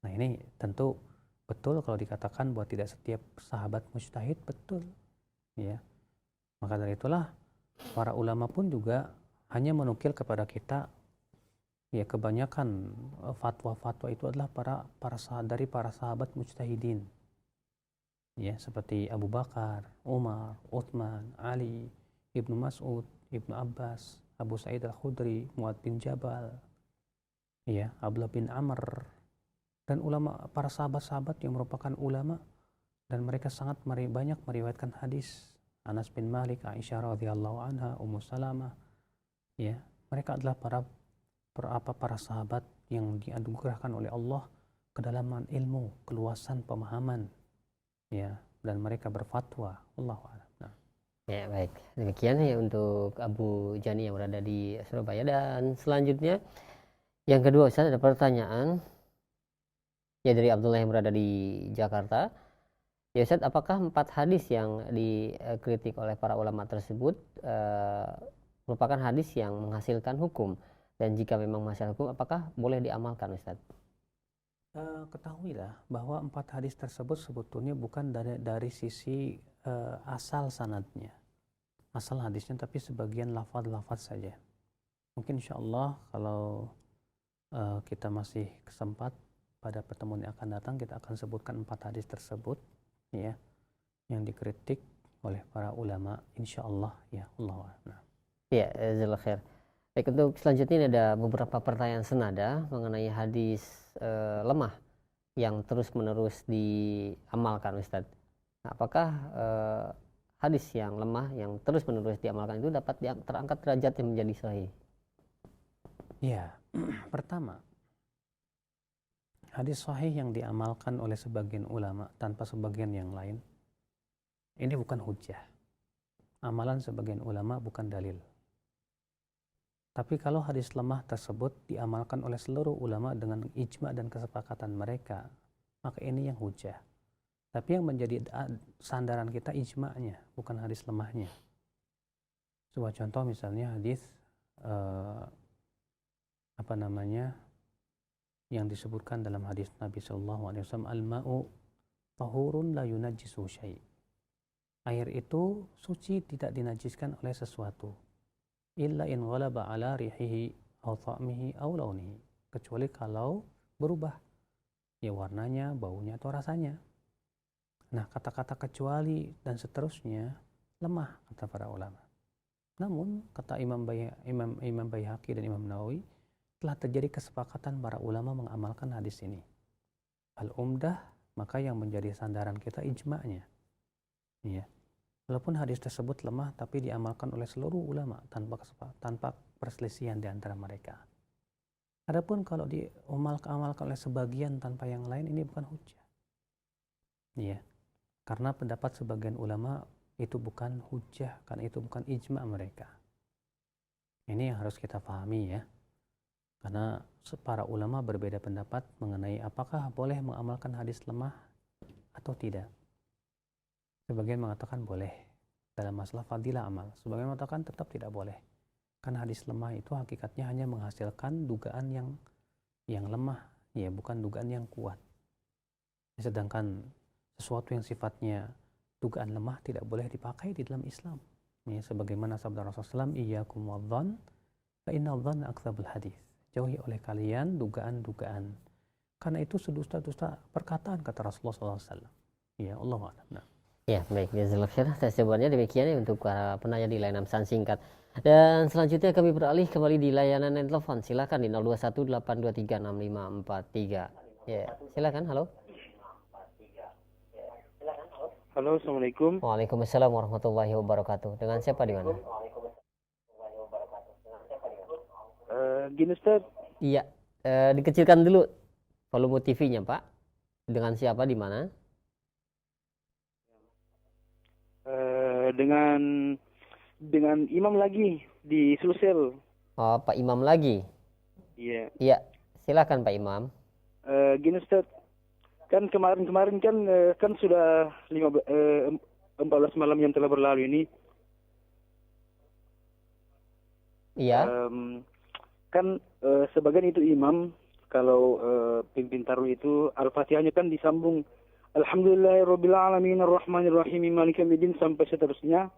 Nah ini tentu betul kalau dikatakan bahwa tidak setiap sahabat mujtahid, betul. Ya. Maka dari itulah para ulama pun juga hanya menukil kepada kita, ya kebanyakan fatwa-fatwa itu adalah dari para sahabat mujtahidin, ya seperti Abu Bakar, Umar, Uthman, Ali, Ibnu Mas'ud, Ibnu Abbas, Abu Sa'id al-Khudri, Mu'adz bin Jabal, ya Abdullah bin Amr, dan ulama para sahabat-sahabat yang merupakan ulama dan mereka sangat banyak meriwayatkan hadis. Anas bin Malik, Aisyah radhiyallahu anha, Ummu Salamah, ya mereka adalah para sahabat yang dianugerahkan oleh Allah kedalaman ilmu, keluasan pemahaman, ya, dan mereka berfatwa. Allahu a'lam. Nah. Ya baik, demikian ya untuk Abu Jani yang berada di Surabaya. Dan selanjutnya Yang kedua Ustaz, ada pertanyaan ya dari Abdullah yang berada di Jakarta. Ya Ustaz, apakah 4 hadis yang dikritik oleh para ulama tersebut merupakan hadis yang menghasilkan hukum? Dan jika memang menghasilkan hukum, apakah boleh diamalkan Ustaz? Ketahuilah bahwa 4 hadis tersebut sebetulnya bukan dari sisi asal sanadnya, asal hadisnya, tapi sebagian lafaz-lafaz saja. Mungkin insya Allah kalau kita masih kesempat pada pertemuan yang akan datang, kita akan sebutkan 4 hadis tersebut ya, yang dikritik oleh para ulama, insya Allah ya. Allah. Ya, jazakallahu khair. Baik, untuk selanjutnya ini ada beberapa pertanyaan senada mengenai hadis lemah yang terus-menerus diamalkan Ustaz. Nah, apakah hadis yang lemah yang terus-menerus diamalkan itu dapat terangkat derajatnya menjadi sahih? Ya, pertama, hadis sahih yang diamalkan oleh sebagian ulama tanpa sebagian yang lain, ini bukan hujjah. Amalan sebagian ulama bukan dalil. Tapi kalau hadis lemah tersebut diamalkan oleh seluruh ulama dengan ijma dan kesepakatan mereka, maka ini yang hujjah. Tapi yang menjadi sandaran kita ijma'nya, bukan hadis lemahnya. Sebuah contoh misalnya hadis yang disebutkan dalam hadis Nabi SAW, al-ma'u tahurun la yunajjisu syai'. Air itu suci, tidak dinajiskan oleh sesuatu. Illa in ghalaba ala rihihi aw ta'mihi aw launihi, kecuali kalau berubah ya warnanya, baunya atau rasanya. Nah, kata-kata kecuali dan seterusnya lemah kata para ulama. Namun kata Imam Baihaqi dan Imam Nawawi, telah terjadi kesepakatan para ulama mengamalkan hadis ini. Al-umdah, maka yang menjadi sandaran kita ijma'nya. Ya. Walaupun hadis tersebut lemah, tapi diamalkan oleh seluruh ulama tanpa perselisihan di antara mereka. Adapun kalau diamalkan oleh sebagian tanpa yang lain, ini bukan hujjah. Ya. Karena pendapat sebagian ulama itu bukan hujjah, karena itu bukan ijma' mereka. Ini yang harus kita pahami ya. Karena para ulama berbeda pendapat mengenai apakah boleh mengamalkan hadis lemah atau tidak. Sebagian mengatakan boleh dalam masalah fadilah amal. Sebagian mengatakan tetap tidak boleh. Karena hadis lemah itu hakikatnya hanya menghasilkan dugaan yang lemah, ya bukan dugaan yang kuat. Sedangkan sesuatu yang sifatnya dugaan lemah tidak boleh dipakai di dalam Islam. Ya, sebagaimana sabda Rasulullah SAW, iyyakum wadh-dhann fa inna dhanna akdzabul hadis. Jauhi oleh kalian dugaan-dugaan. Karena itu sedusta-dusta perkataan kata Rasulullah SAW. Ya, Allahu a'lam. Nah. Ya, baik. Jazakallahu khair. Atas jawabannya demikian ya untuk para penanya di layanan pesan singkat. Dan selanjutnya kami beralih kembali di layanan telepon. Silakan di 0218236543. Ya, silakan. Halo. Halo, Assalamualaikum. Waalaikumsalam warahmatullahi wabarakatuh. Dengan siapa di mana? Gini Ustaz. Iya, dikecilkan dulu volume TV-nya, Pak. Dengan siapa di mana? Dengan Imam lagi di Sulsel. Oh, Pak Imam lagi. Iya. Iya, silakan Pak Imam. Gini Ustaz, kan kemarin kan sudah 14 malam yang telah berlalu ini. Iya. Kan sebagian itu imam, kalau pimpin taruh itu Al-Fatihahnya kan disambung Alhamdulillahirabbil alamin arrahmanir rahim maliki yaumiddin sampai seterusnya.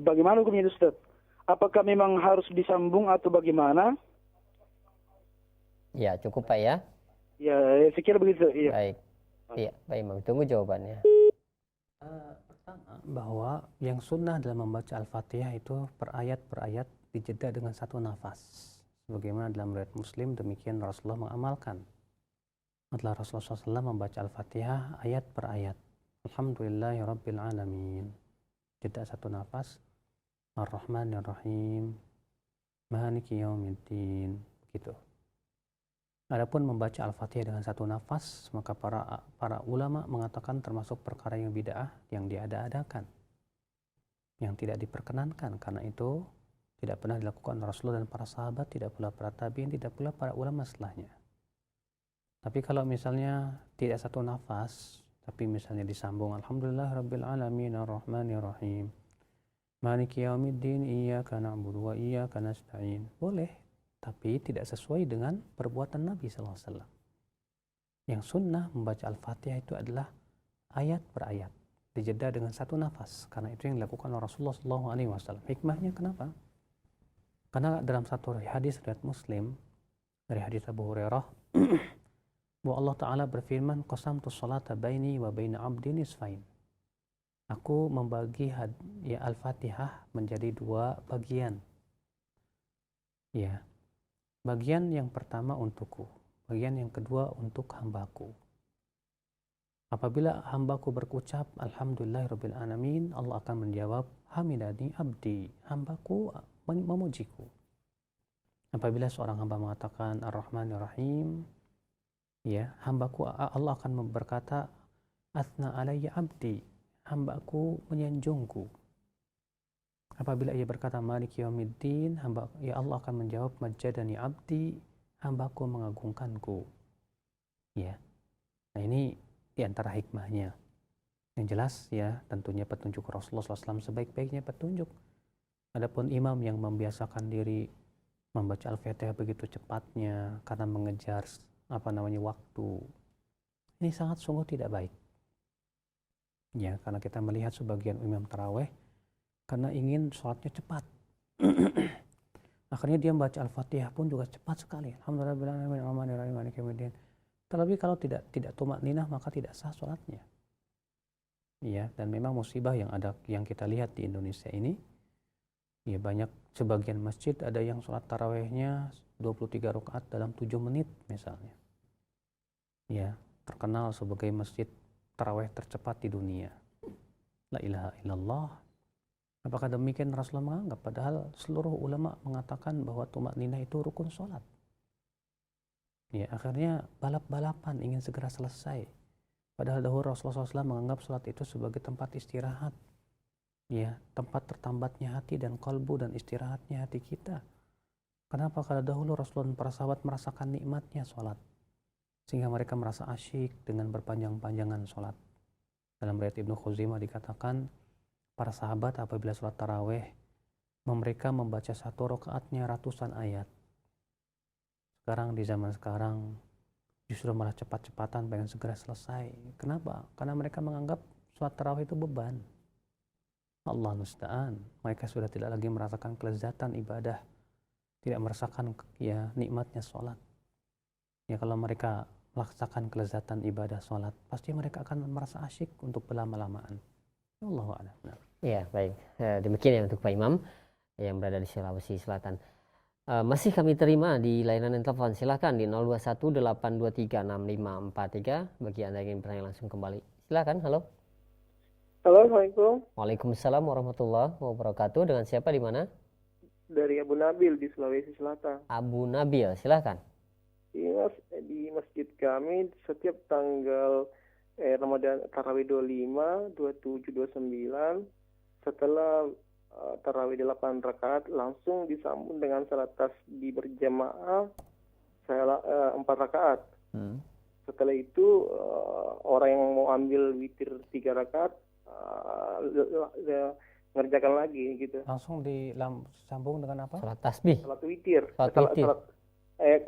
Bagaimana hukumnya Ustaz? Apakah memang harus disambung atau bagaimana? Ya, cukup Pak ya. Ya, saya kira begitu. Iya. Baik. Iya, Pak Imam, tunggu jawabannya. Pertama, bahwa yang sunnah dalam membaca Al-Fatihah itu per ayat dijeda dengan satu nafas. Sebagaimana dalam riwayat Muslim, demikian Rasulullah mengamalkan. Setelah Rasulullah SAW membaca Al-Fatihah ayat per ayat. Alhamdulillahirabbil alamin. Jeda satu nafas. Ar-Rahmanir Rahim. Maliki yaumiddin. Begitu. Adapun membaca Al-Fatihah dengan satu nafas, maka para ulama mengatakan termasuk perkara yang bid'ah, yang diada-adakan, yang tidak diperkenankan. Karena itu tidak pernah dilakukan Rasulullah dan para sahabat, tidak pula para tabi'in, tidak pula para ulama setelahnya. Tapi kalau misalnya tidak satu nafas, tapi misalnya disambung Alhamdulillah Rabbil Alamin Ar-Rahmanir Rahim Maliki Yaumiddin Iyyaka na'budu wa iyyaka nasta'in, boleh, tapi tidak sesuai dengan perbuatan Nabi SAW. Yang sunnah membaca Al-Fatihah itu adalah ayat per ayat, dijeda dengan satu nafas, karena itu yang dilakukan oleh Rasulullah SAW. Hikmahnya kenapa? Karena dalam satu hadis riwayat Muslim dari hadis Abu Hurairah bahwa Allah Ta'ala berfirman, qasamtu sholata baini wa baina abdi nisfain. Aku membagi Al-Fatihah menjadi dua bagian. Ya, bagian yang pertama untukku, bagian yang kedua untuk hambaku. Apabila hambaku berucap Alhamdulillahirabbil alamin, Allah akan menjawab hamidani abdi, hambaku memujiku. Apabila seorang hamba mengatakan Ar-Rahmanir Rahim, ya, hambaku, Allah akan berkata athna alayya abdi, hambaku menyanjungku. Apabila ia berkata Maliki Yaumiddin, ya Allah akan menjawab majjadani abdi, hambaku mengagungkanku. Ya. Nah, ini di antara hikmahnya. Yang jelas ya, tentunya petunjuk Rasulullah SAW sebaik-baiknya petunjuk. Adapun imam yang membiasakan diri membaca Al-Fatihah begitu cepatnya karena mengejar waktu, ini sangat sungguh tidak baik. Ya, karena kita melihat sebagian imam taraweh karena ingin sholatnya cepat. Akhirnya dia membaca Al-Fatihah pun juga cepat sekali. Alhamdulillah. Terlebih kalau tidak tumakninah maka tidak sah sholatnya. Ya, dan memang musibah yang kita lihat di Indonesia ini, ya banyak sebagian masjid ada yang sholat tarawehnya 23 rakaat dalam 7 menit misalnya. Ya, terkenal sebagai masjid taraweh tercepat di dunia. La ilaha illallah. Apakah demikian Rasulullah menganggap? Padahal seluruh ulama mengatakan bahwa tumakninah itu rukun sholat. Ya, akhirnya balap-balapan ingin segera selesai. Padahal dahulu Rasulullah SAW menganggap sholat itu sebagai tempat istirahat. Ya, tempat tertambatnya hati dan kalbu dan istirahatnya hati kita. Kenapa? Kalau dahulu Rasulullah dan para sahabat merasakan nikmatnya sholat, sehingga mereka merasa asyik dengan berpanjang-panjangan sholat. Dalam riwayat Ibnu Khuzaimah dikatakan, para sahabat apabila sholat taraweh, mereka membaca satu rakaatnya ratusan ayat. Sekarang di zaman sekarang justru malah cepat-cepatan pengen segera selesai. Kenapa? Karena mereka menganggap sholat tarawih itu beban. Allah musta'an. Mereka sudah tidak lagi merasakan kelezatan ibadah, tidak merasakan ya nikmatnya sholat. Ya, kalau mereka merasakan kelezatan ibadah sholat, pasti mereka akan merasa asyik untuk berlama-lamaan. Allahu a'lam. Ya, baik. Demikian ya untuk Pak Imam yang berada di Sulawesi Selatan. Masih kami terima di layanan telepon. Silakan di 0218236543 bagi Anda yang ingin bertanya langsung kembali. Silakan. Halo. Halo, Assalamualaikum. Waalaikumsalam warahmatullahi wabarakatuh. Dengan siapa di mana? Dari Abu Nabil di Sulawesi Selatan. Abu Nabil, silakan. Di masjid kami setiap tanggal Ramadan Tarawih 25, 27, 29 setelah tarawih 8 rakaat langsung disambung dengan salat tasbih berjamaah 4 rakaat. Setelah itu orang yang mau ambil witir 3 rakaat ngerjakan lagi gitu. Langsung disambung dengan apa? Salat tasbih. Salat witir. Salat witir.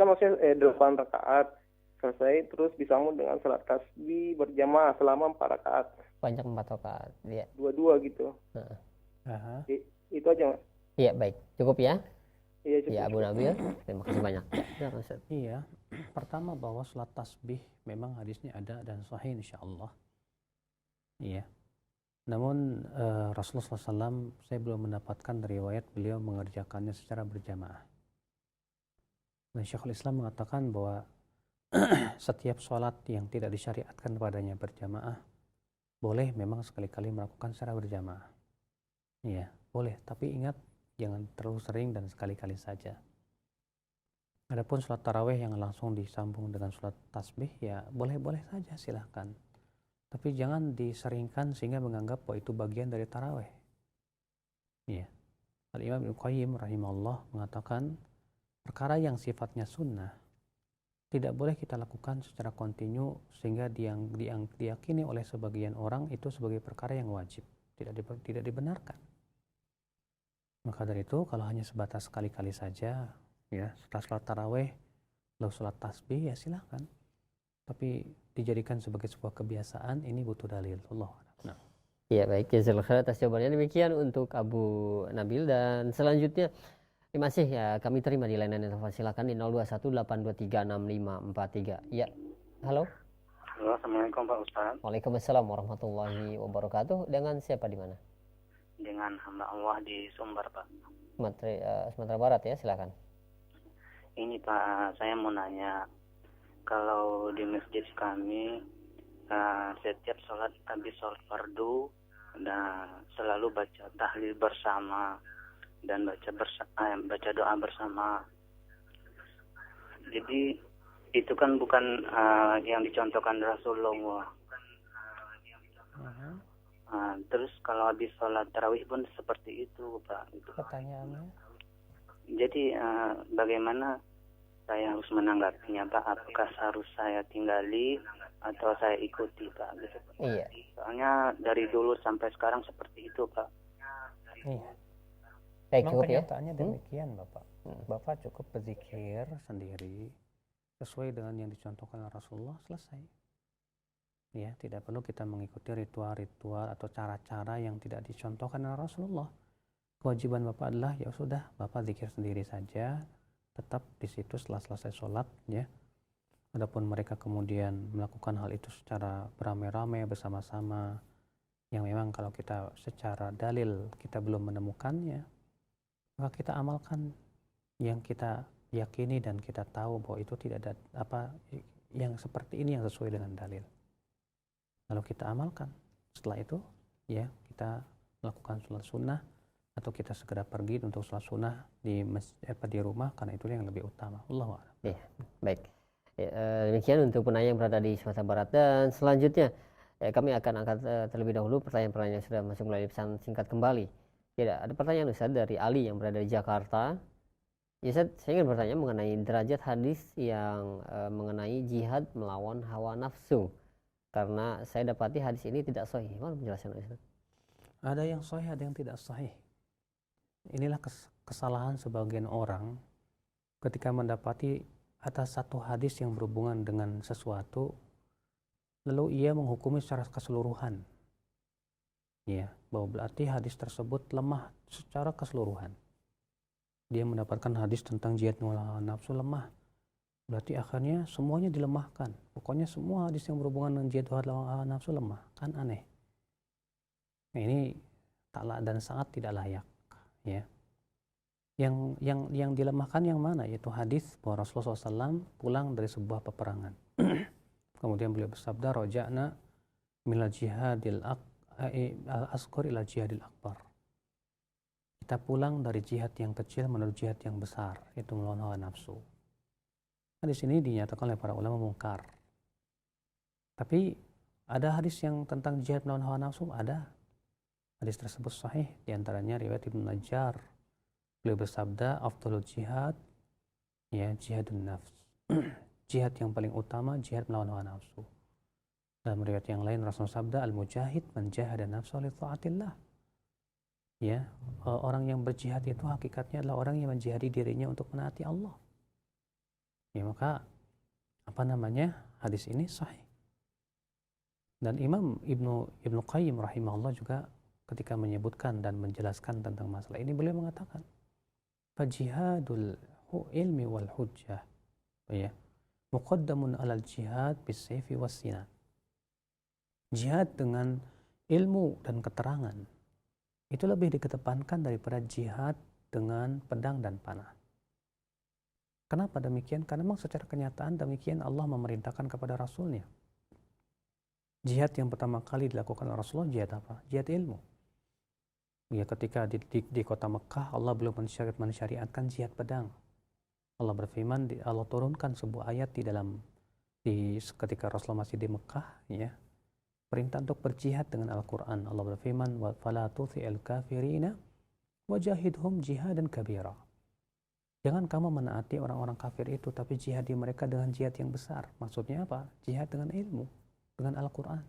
Kan maksudnya 8 rakaat selesai terus disambung dengan salat tasbih berjamaah selama 4 rakaat. Banyak 4 rakaat. Iya. Dua-dua gitu. Itu aja, Mas. Iya, baik. Cukup ya? Iya, cukup. Ya, Abu Nabil. Terima kasih banyak. Ya, Iya. Pertama bahwa salat tasbih memang hadisnya ada dan sahih insyaallah. Iya. Namun Rasulullah SAW saya belum mendapatkan riwayat beliau mengerjakannya secara berjamaah. Dan Syekhul Islam mengatakan bahwa setiap sholat yang tidak disyariatkan padanya berjamaah boleh memang sekali-kali melakukan secara berjamaah. Iya, boleh, tapi ingat jangan terlalu sering dan sekali-kali saja. Adapun sholat tarawih yang langsung disambung dengan sholat tasbih, ya boleh-boleh saja silahkan. Tapi jangan diseringkan sehingga menganggap bahwa itu bagian dari tarawih. Iya. Al-Imam Ibnu Qayyim rahimahullah mengatakan perkara yang sifatnya sunnah tidak boleh kita lakukan secara kontinu sehingga diyakini oleh sebagian orang itu sebagai perkara yang wajib, tidak dibenarkan. Maka dari itu kalau hanya sebatas sekali-kali saja, ya setelah sholat taraweh lalu sholat tasbih, ya silakan. Tapi dijadikan sebagai sebuah kebiasaan, ini butuh dalil. Allah. Nah. Ya baik, jazakallahu khair atas jawabannya. Demikian untuk Abu Nabil, dan selanjutnya masih ya kami terima di layanan telepon, silakan di 0218236543. Ya, halo. Halo, assalamualaikum Pak Ustaz. Waalaikumsalam warahmatullahi wabarakatuh. Dengan siapa di mana? Dengan hamba Allah di Sumbar Pak. Sumatera Barat ya, silakan. Ini Pak, saya mau nanya, kalau di masjid kami setiap sholat habis sholat fardu dan selalu baca tahlil bersama dan baca doa bersama. Jadi itu kan bukan yang dicontohkan Rasulullah. Terus kalau habis sholat tarawih pun seperti itu Pak. Pertanyaannya? Jadi bagaimana saya harus menanggapinya Pak? Apakah harus saya tinggali atau saya ikuti Pak? Gitu. Iya. Soalnya dari dulu sampai sekarang seperti itu Pak. Iya. Baik, Memang cukup ya. kenyataannya demikian Bapak. Bapak cukup berzikir sendiri sesuai dengan yang dicontohkan oleh Rasulullah, selesai. Ya, tidak perlu kita mengikuti ritual-ritual atau cara-cara yang tidak dicontohkan oleh Rasulullah. Kewajiban Bapak adalah ya sudah, Bapak zikir sendiri saja, tetap di situ setelah selesai sholat ya. Adapun mereka kemudian melakukan hal itu secara beramai-ramai bersama-sama, yang memang kalau kita secara dalil kita belum menemukannya, maka kita amalkan yang kita yakini dan kita tahu bahwa itu tidak ada yang seperti ini yang sesuai dengan dalil. Lalu kita amalkan. Setelah itu ya kita melakukan sholat sunnah atau kita segera pergi untuk sholat sunnah di rumah, karena itu yang lebih utama. Allahu a'lam. Iya, baik. Ya, demikian untuk penanya yang berada di Sumatera Barat, dan selanjutnya kami akan angkat terlebih dahulu pertanyaan-pertanyaan yang sudah masuk melalui pesan singkat kembali. Ya, ada pertanyaan Ustaz dari Ali yang berada di Jakarta. Ya, Ustaz, saya ingin bertanya mengenai derajat hadis yang mengenai jihad melawan hawa nafsu. Karena saya dapati hadis ini tidak sahih. Bagaimana penjelasan Ustaz? Ada yang sahih, ada yang tidak sahih. Inilah kesalahan sebagian orang ketika mendapati atas satu hadis yang berhubungan dengan sesuatu, lalu ia menghukumi secara keseluruhan. Ya, bahwa berarti hadis tersebut lemah secara keseluruhan. Dia mendapatkan hadis tentang jihad melawan nafsu lemah, berarti akhirnya semuanya dilemahkan. Pokoknya semua hadis yang berhubungan dengan jihad melawan nafsu lemah, kan aneh. Nah, ini tak dan sangat tidak layak. Ya, yang dilemahkan yang mana? Yaitu hadis bahwa Rasulullah SAW pulang dari sebuah peperangan. Kemudian beliau bersabda, roja'na minal jihadil al-asghar ila jihadil akbar. Kita pulang dari jihad yang kecil menuju jihad yang besar, yaitu melawan hawa nafsu. Hadis ini dinyatakan oleh para ulama mungkar. Tapi ada hadis yang tentang jihad melawan hawa nafsu, ada. Hadis tersebut sahih, diantaranya riwayat Ibnu Najjar. Beliau bersabda, afdhalul jihad ya jihadun nafs. Jihad yang paling utama jihad melawan hawa nafsu. Dalam riwayat yang lain Rasulullah sabda, al-mujahid man jahada nafsahu li ta'atillah. Ya, orang yang berjihad itu hakikatnya adalah orang yang menjihadi dirinya untuk menaati Allah. Ya, maka hadis ini sahih. Dan Imam Ibnu Qayyim rahimahullah juga ketika menyebutkan dan menjelaskan tentang masalah ini, beliau mengatakan, fajihadul ilmi wal hujjah ya muqaddamun alal jihad bisayfi wassinan. Jihad dengan ilmu dan keterangan itu lebih dikedepankan daripada jihad dengan pedang dan panah. Kenapa demikian? Karena memang secara kenyataan demikian Allah memerintahkan kepada Rasulnya. Jihad yang pertama kali dilakukan oleh Rasulullah jihad apa? Jihad ilmu. Ya, ketika di kota Mekah Allah belum mensyariatkan jihad pedang. Allah berfirman, Allah turunkan sebuah ayat ketika Rasulullah masih di Mekah, ya, perintah untuk berjihad dengan Al-Quran. Allah berfirman, fala tuti'il kafirina wajahidhum jihadan kabira. Jangan kamu menaati orang-orang kafir itu, tapi jihadi mereka dengan jihad yang besar. Maksudnya apa? Jihad dengan ilmu, dengan Al-Quran.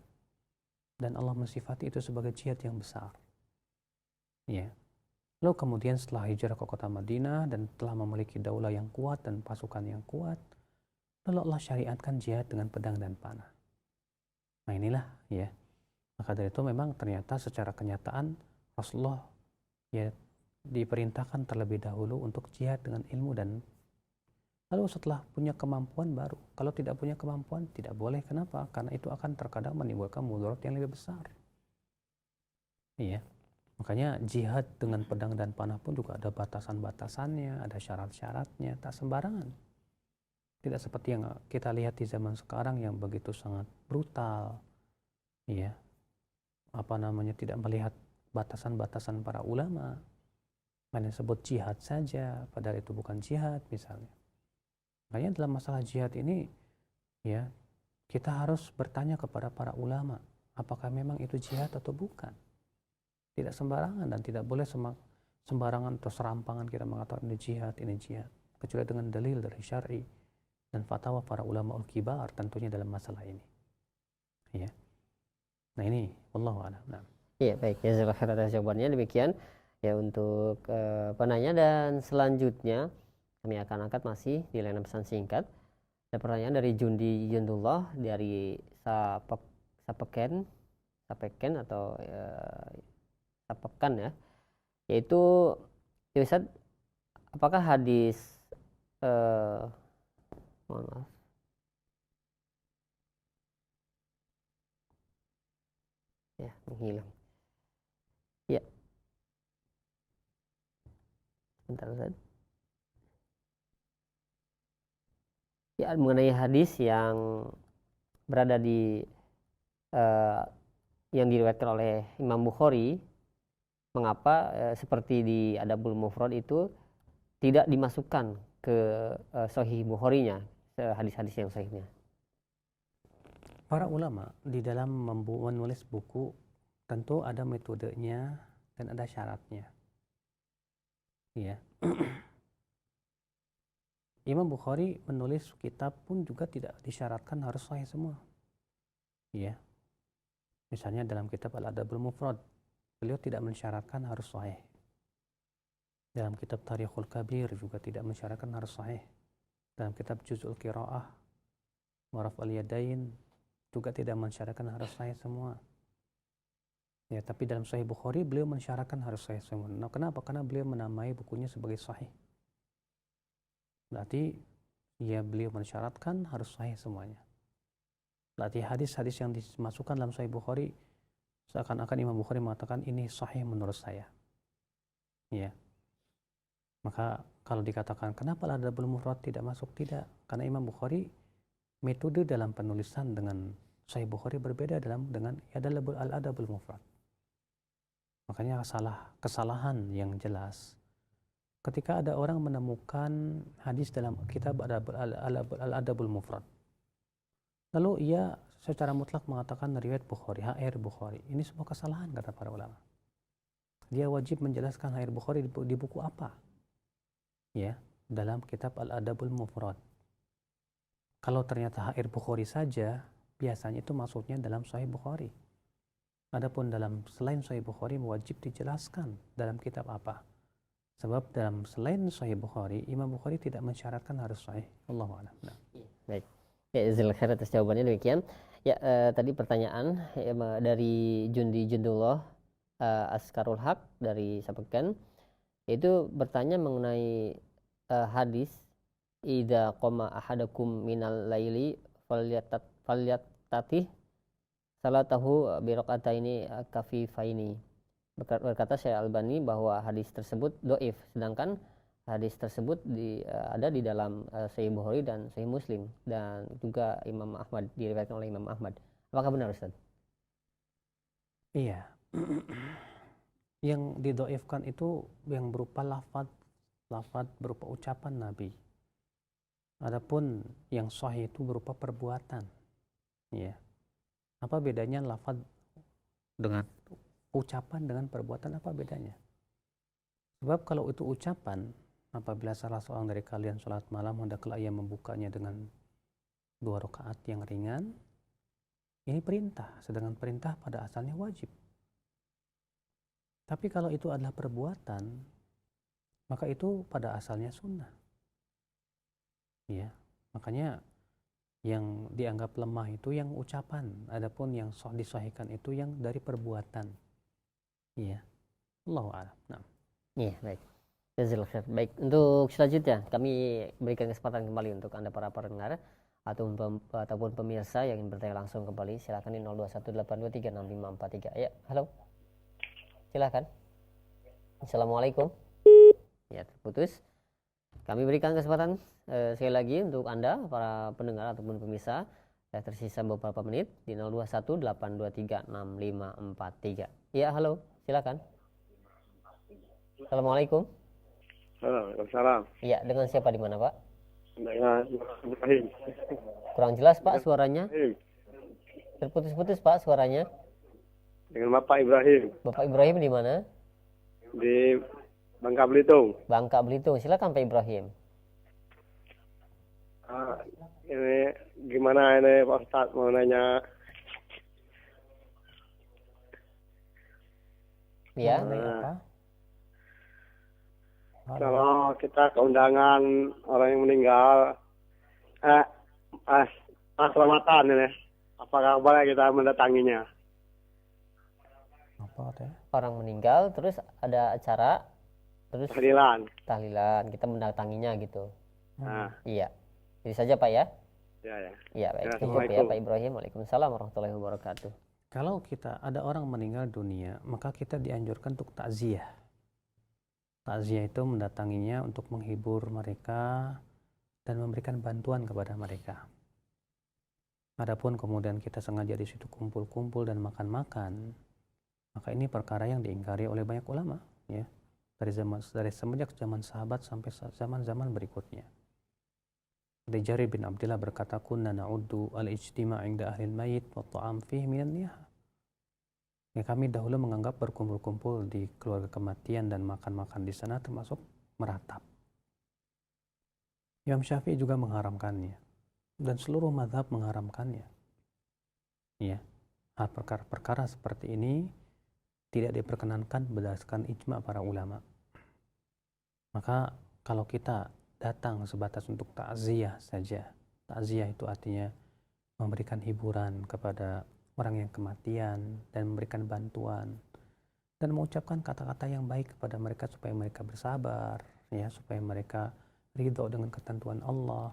Dan Allah mensifati itu sebagai jihad yang besar. Ya. Lalu kemudian setelah hijrah ke kota Madinah dan telah memiliki daulah yang kuat dan pasukan yang kuat, lalu Allah syariatkan jihad dengan pedang dan panah. Nah inilah ya. Maka dari itu memang ternyata secara kenyataan Rasulullah ya diperintahkan terlebih dahulu untuk jihad dengan ilmu, dan lalu setelah punya kemampuan baru. Kalau tidak punya kemampuan tidak boleh. Kenapa? Karena itu akan terkadang menimbulkan mudarat yang lebih besar. Iya. Makanya jihad dengan pedang dan panah pun juga ada batasan-batasannya, ada syarat-syaratnya, tak sembarangan. Tidak seperti yang kita lihat di zaman sekarang yang begitu sangat brutal. Iya. Tidak melihat batasan-batasan para ulama. Hanya sebut jihad saja, padahal itu bukan jihad misalnya. Makanya dalam masalah jihad ini, ya kita harus bertanya kepada para ulama, apakah memang itu jihad atau bukan. Tidak sembarangan dan tidak boleh sembarangan atau serampangan kita mengatakan ini jihad, kecuali dengan dalil dari syar'i dan fatwa para ulama ul-kibar tentunya dalam masalah ini. Ya. Nah ini, wallahu a'lam. Nah. Iya baik, jazakallahu khairan atas jawabannya. Demikian ya untuk penanya, dan selanjutnya kami akan angkat masih di layanan pesan singkat. Ada pertanyaan dari Jundi Yundullah dari Sapeken atau Sapekan ya, yaitu ya Ustaz, apakah hadis mohon maaf ya menghilang ya. Bentar Ustaz. Ya, mengenai hadis yang berada di yang diriwayatkan oleh Imam Bukhari, mengapa seperti di Adabul Mufrad itu tidak dimasukkan ke Sahih Bukharinya, hadis-hadis yang sahihnya? Para ulama di dalam menulis buku tentu ada metodenya dan ada syaratnya. Ya. Imam Bukhari menulis kitab pun juga tidak disyaratkan harus sahih semua. Ya. Misalnya dalam kitab Al-Adabul Mufrad, beliau tidak mensyaratkan harus sahih. Dalam kitab Tarikhul Kabir juga tidak mensyaratkan harus sahih. Dalam kitab Juz'ul Qiraah, Waraf al-Yadain juga tidak mensyaratkan harus sahih semua. Ya, tapi dalam Sahih Bukhari beliau mensyaratkan harus sahih semua. Nah, kenapa? Karena beliau menamai bukunya sebagai sahih. Berarti ya beliau mensyaratkan harus sahih semuanya. Berarti hadis-hadis yang dimasukkan dalam Sahih Bukhari seakan-akan Imam Bukhari mengatakan ini sahih menurut saya. Ya. Maka kalau dikatakan kenapa Al-Adabul Mufrad tidak masuk, tidak. Karena Imam Bukhari metode dalam penulisan dengan Sahih Bukhari berbeda dengan Al-Adabul Mufrad. Makanya kesalahan yang jelas ketika ada orang menemukan hadis dalam kitab Al-Adabul Mufrad, lalu ia secara mutlak mengatakan riwayat Bukhari, HR Bukhari. Ini sebuah kesalahan kata para ulama. Dia wajib menjelaskan HR Bukhari di buku apa? Ya, dalam kitab Al-Adabul Mufrad. Kalau ternyata HR Bukhari saja, biasanya itu maksudnya dalam Sahih Bukhari. Adapun dalam selain Sahih Bukhari wajib dijelaskan dalam kitab apa. Sebab dalam selain Sahih Bukhari, Imam Bukhari tidak mensyaratkan harus sahih. Allahu a'lam. Nah. Baik. Ya, jazakallahu khairan atas jawabannya. Demikian. Ya, tadi pertanyaan dari Jundi Jundullah Askarul Haq dari Sapekan, yaitu bertanya mengenai hadis idza qama ahadakum minal laili falyatatih salatahu bi raqataini kafifaini. Berkata Syekh Albani bahwa hadis tersebut dhaif, sedangkan hadis tersebut ada di dalam Sahih Bukhari dan Sahih Muslim, dan juga Imam Ahmad, diriwayatkan oleh Imam Ahmad. Apakah benar Ustaz? Iya. Yang didhaifkan itu yang berupa lafaz berupa ucapan Nabi. Adapun yang sahih itu berupa perbuatan. Ya. Apa bedanya lafaz dengan ucapan dengan perbuatan, apa bedanya? Sebab kalau itu ucapan, apabila salah seorang dari kalian sholat malam, hendaklah ia membukanya dengan 2 rakaat yang ringan. Ini perintah, sedangkan perintah pada asalnya wajib. Tapi kalau itu adalah perbuatan, maka itu pada asalnya sunnah. Ya, makanya yang dianggap lemah itu yang ucapan, adapun yang disahihkan itu yang dari perbuatan. Iya, Allahu a'lam. Nah. Iya, baik. Jazakallahu khair. Baik, untuk selanjutnya kami berikan kesempatan kembali untuk Anda para pendengar ataupun pemirsa yang ingin bertanya langsung kembali, silakan di 0218236543. Ya, halo. Silakan. Assalamualaikum. Ya, terputus. Kami berikan kesempatan sekali lagi untuk Anda para pendengar ataupun pemirsa. Tersisa beberapa menit di 0218236543. Ya, halo. Silakan. Assalamualaikum. Waalaikumsalam. Iya, dengan siapa di mana, Pak? Dengan Ibrahim. Kurang jelas, Pak, suaranya. Terputus-putus, Pak, suaranya. Dengan Bapak Ibrahim. Bapak Ibrahim di mana? Di Bangka Belitung. Bangka Belitung. Silakan Pak Ibrahim. Ini gimana ini Pak Ustadz mau nanya? Ya. Kalau kita keundangan orang yang meninggal, selamatan ini, apakah boleh kita mendatanginya? Apa teh? Orang meninggal, terus ada acara, terus Tahlilan. kita mendatanginya gitu. Nah, Iya. Jadi saja Pak ya. ya. Iya, baik. Ya, Cukup ya Assalamualaikum. Pak Ibrahim. Waalaikumsalam warahmatullahi wabarakatuh. Kalau kita ada orang meninggal dunia, maka kita dianjurkan untuk takziah. Takziah itu mendatanginya untuk menghibur mereka dan memberikan bantuan kepada mereka. Adapun kemudian kita sengaja di situ kumpul-kumpul dan makan-makan, maka ini perkara yang diingkari oleh banyak ulama, ya, dari semenjak zaman sahabat sampai zaman-zaman berikutnya. Dari Jarir bin Abdullah berkata, kunna na'uddu al-ijtima' 'inda ahli al-mayit wa ta'am fihi minan niyaha. Ya, kami dahulu menganggap berkumpul-kumpul di keluarga kematian dan makan-makan di sana termasuk meratap. Imam Syafi'i juga mengharamkannya dan seluruh mazhab mengharamkannya. Ya, hal perkara seperti ini tidak diperkenankan berdasarkan ijma' para ulama. Maka kalau kita datang sebatas untuk takziah saja, takziah itu artinya memberikan hiburan kepada orang yang kematian dan memberikan bantuan dan mengucapkan kata-kata yang baik kepada mereka supaya mereka bersabar, ya, supaya mereka ridho dengan ketentuan Allah.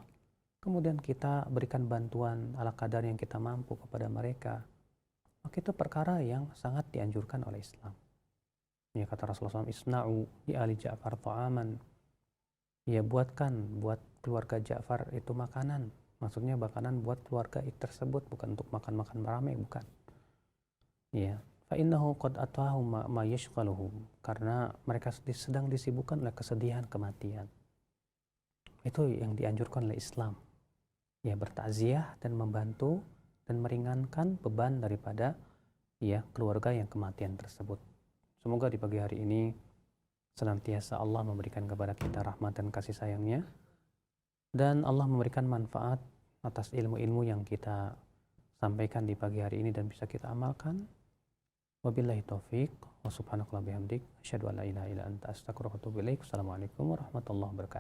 Kemudian kita berikan bantuan ala kadar yang kita mampu kepada mereka. Maka itu perkara yang sangat dianjurkan oleh Islam. Ya, kata Rasulullah SAW, isna'u di ali Ja'far ta'aman. Ya, buat keluarga Ja'far itu makanan. Maksudnya makanan buat keluarga tersebut, bukan untuk makan-makan ramai, bukan. Ya, fa innahu qad atahu ma yashghaluhum, karena mereka sedang disibukkan oleh kesedihan kematian. Itu yang dianjurkan oleh Islam. Ya, bertakziah dan membantu dan meringankan beban daripada ya keluarga yang kematian tersebut. Semoga di pagi hari ini senantiasa Allah memberikan kepada kita rahmat dan kasih sayangnya, dan Allah memberikan manfaat atas ilmu-ilmu yang kita sampaikan di pagi hari ini dan bisa kita amalkan. Wabillahi taufik wa subhanakallah bihamdik asyhadu an la ilaha illa anta astaghfiruka wa atubu ilaik. Assalamualaikum warahmatullahi wabarakatuh.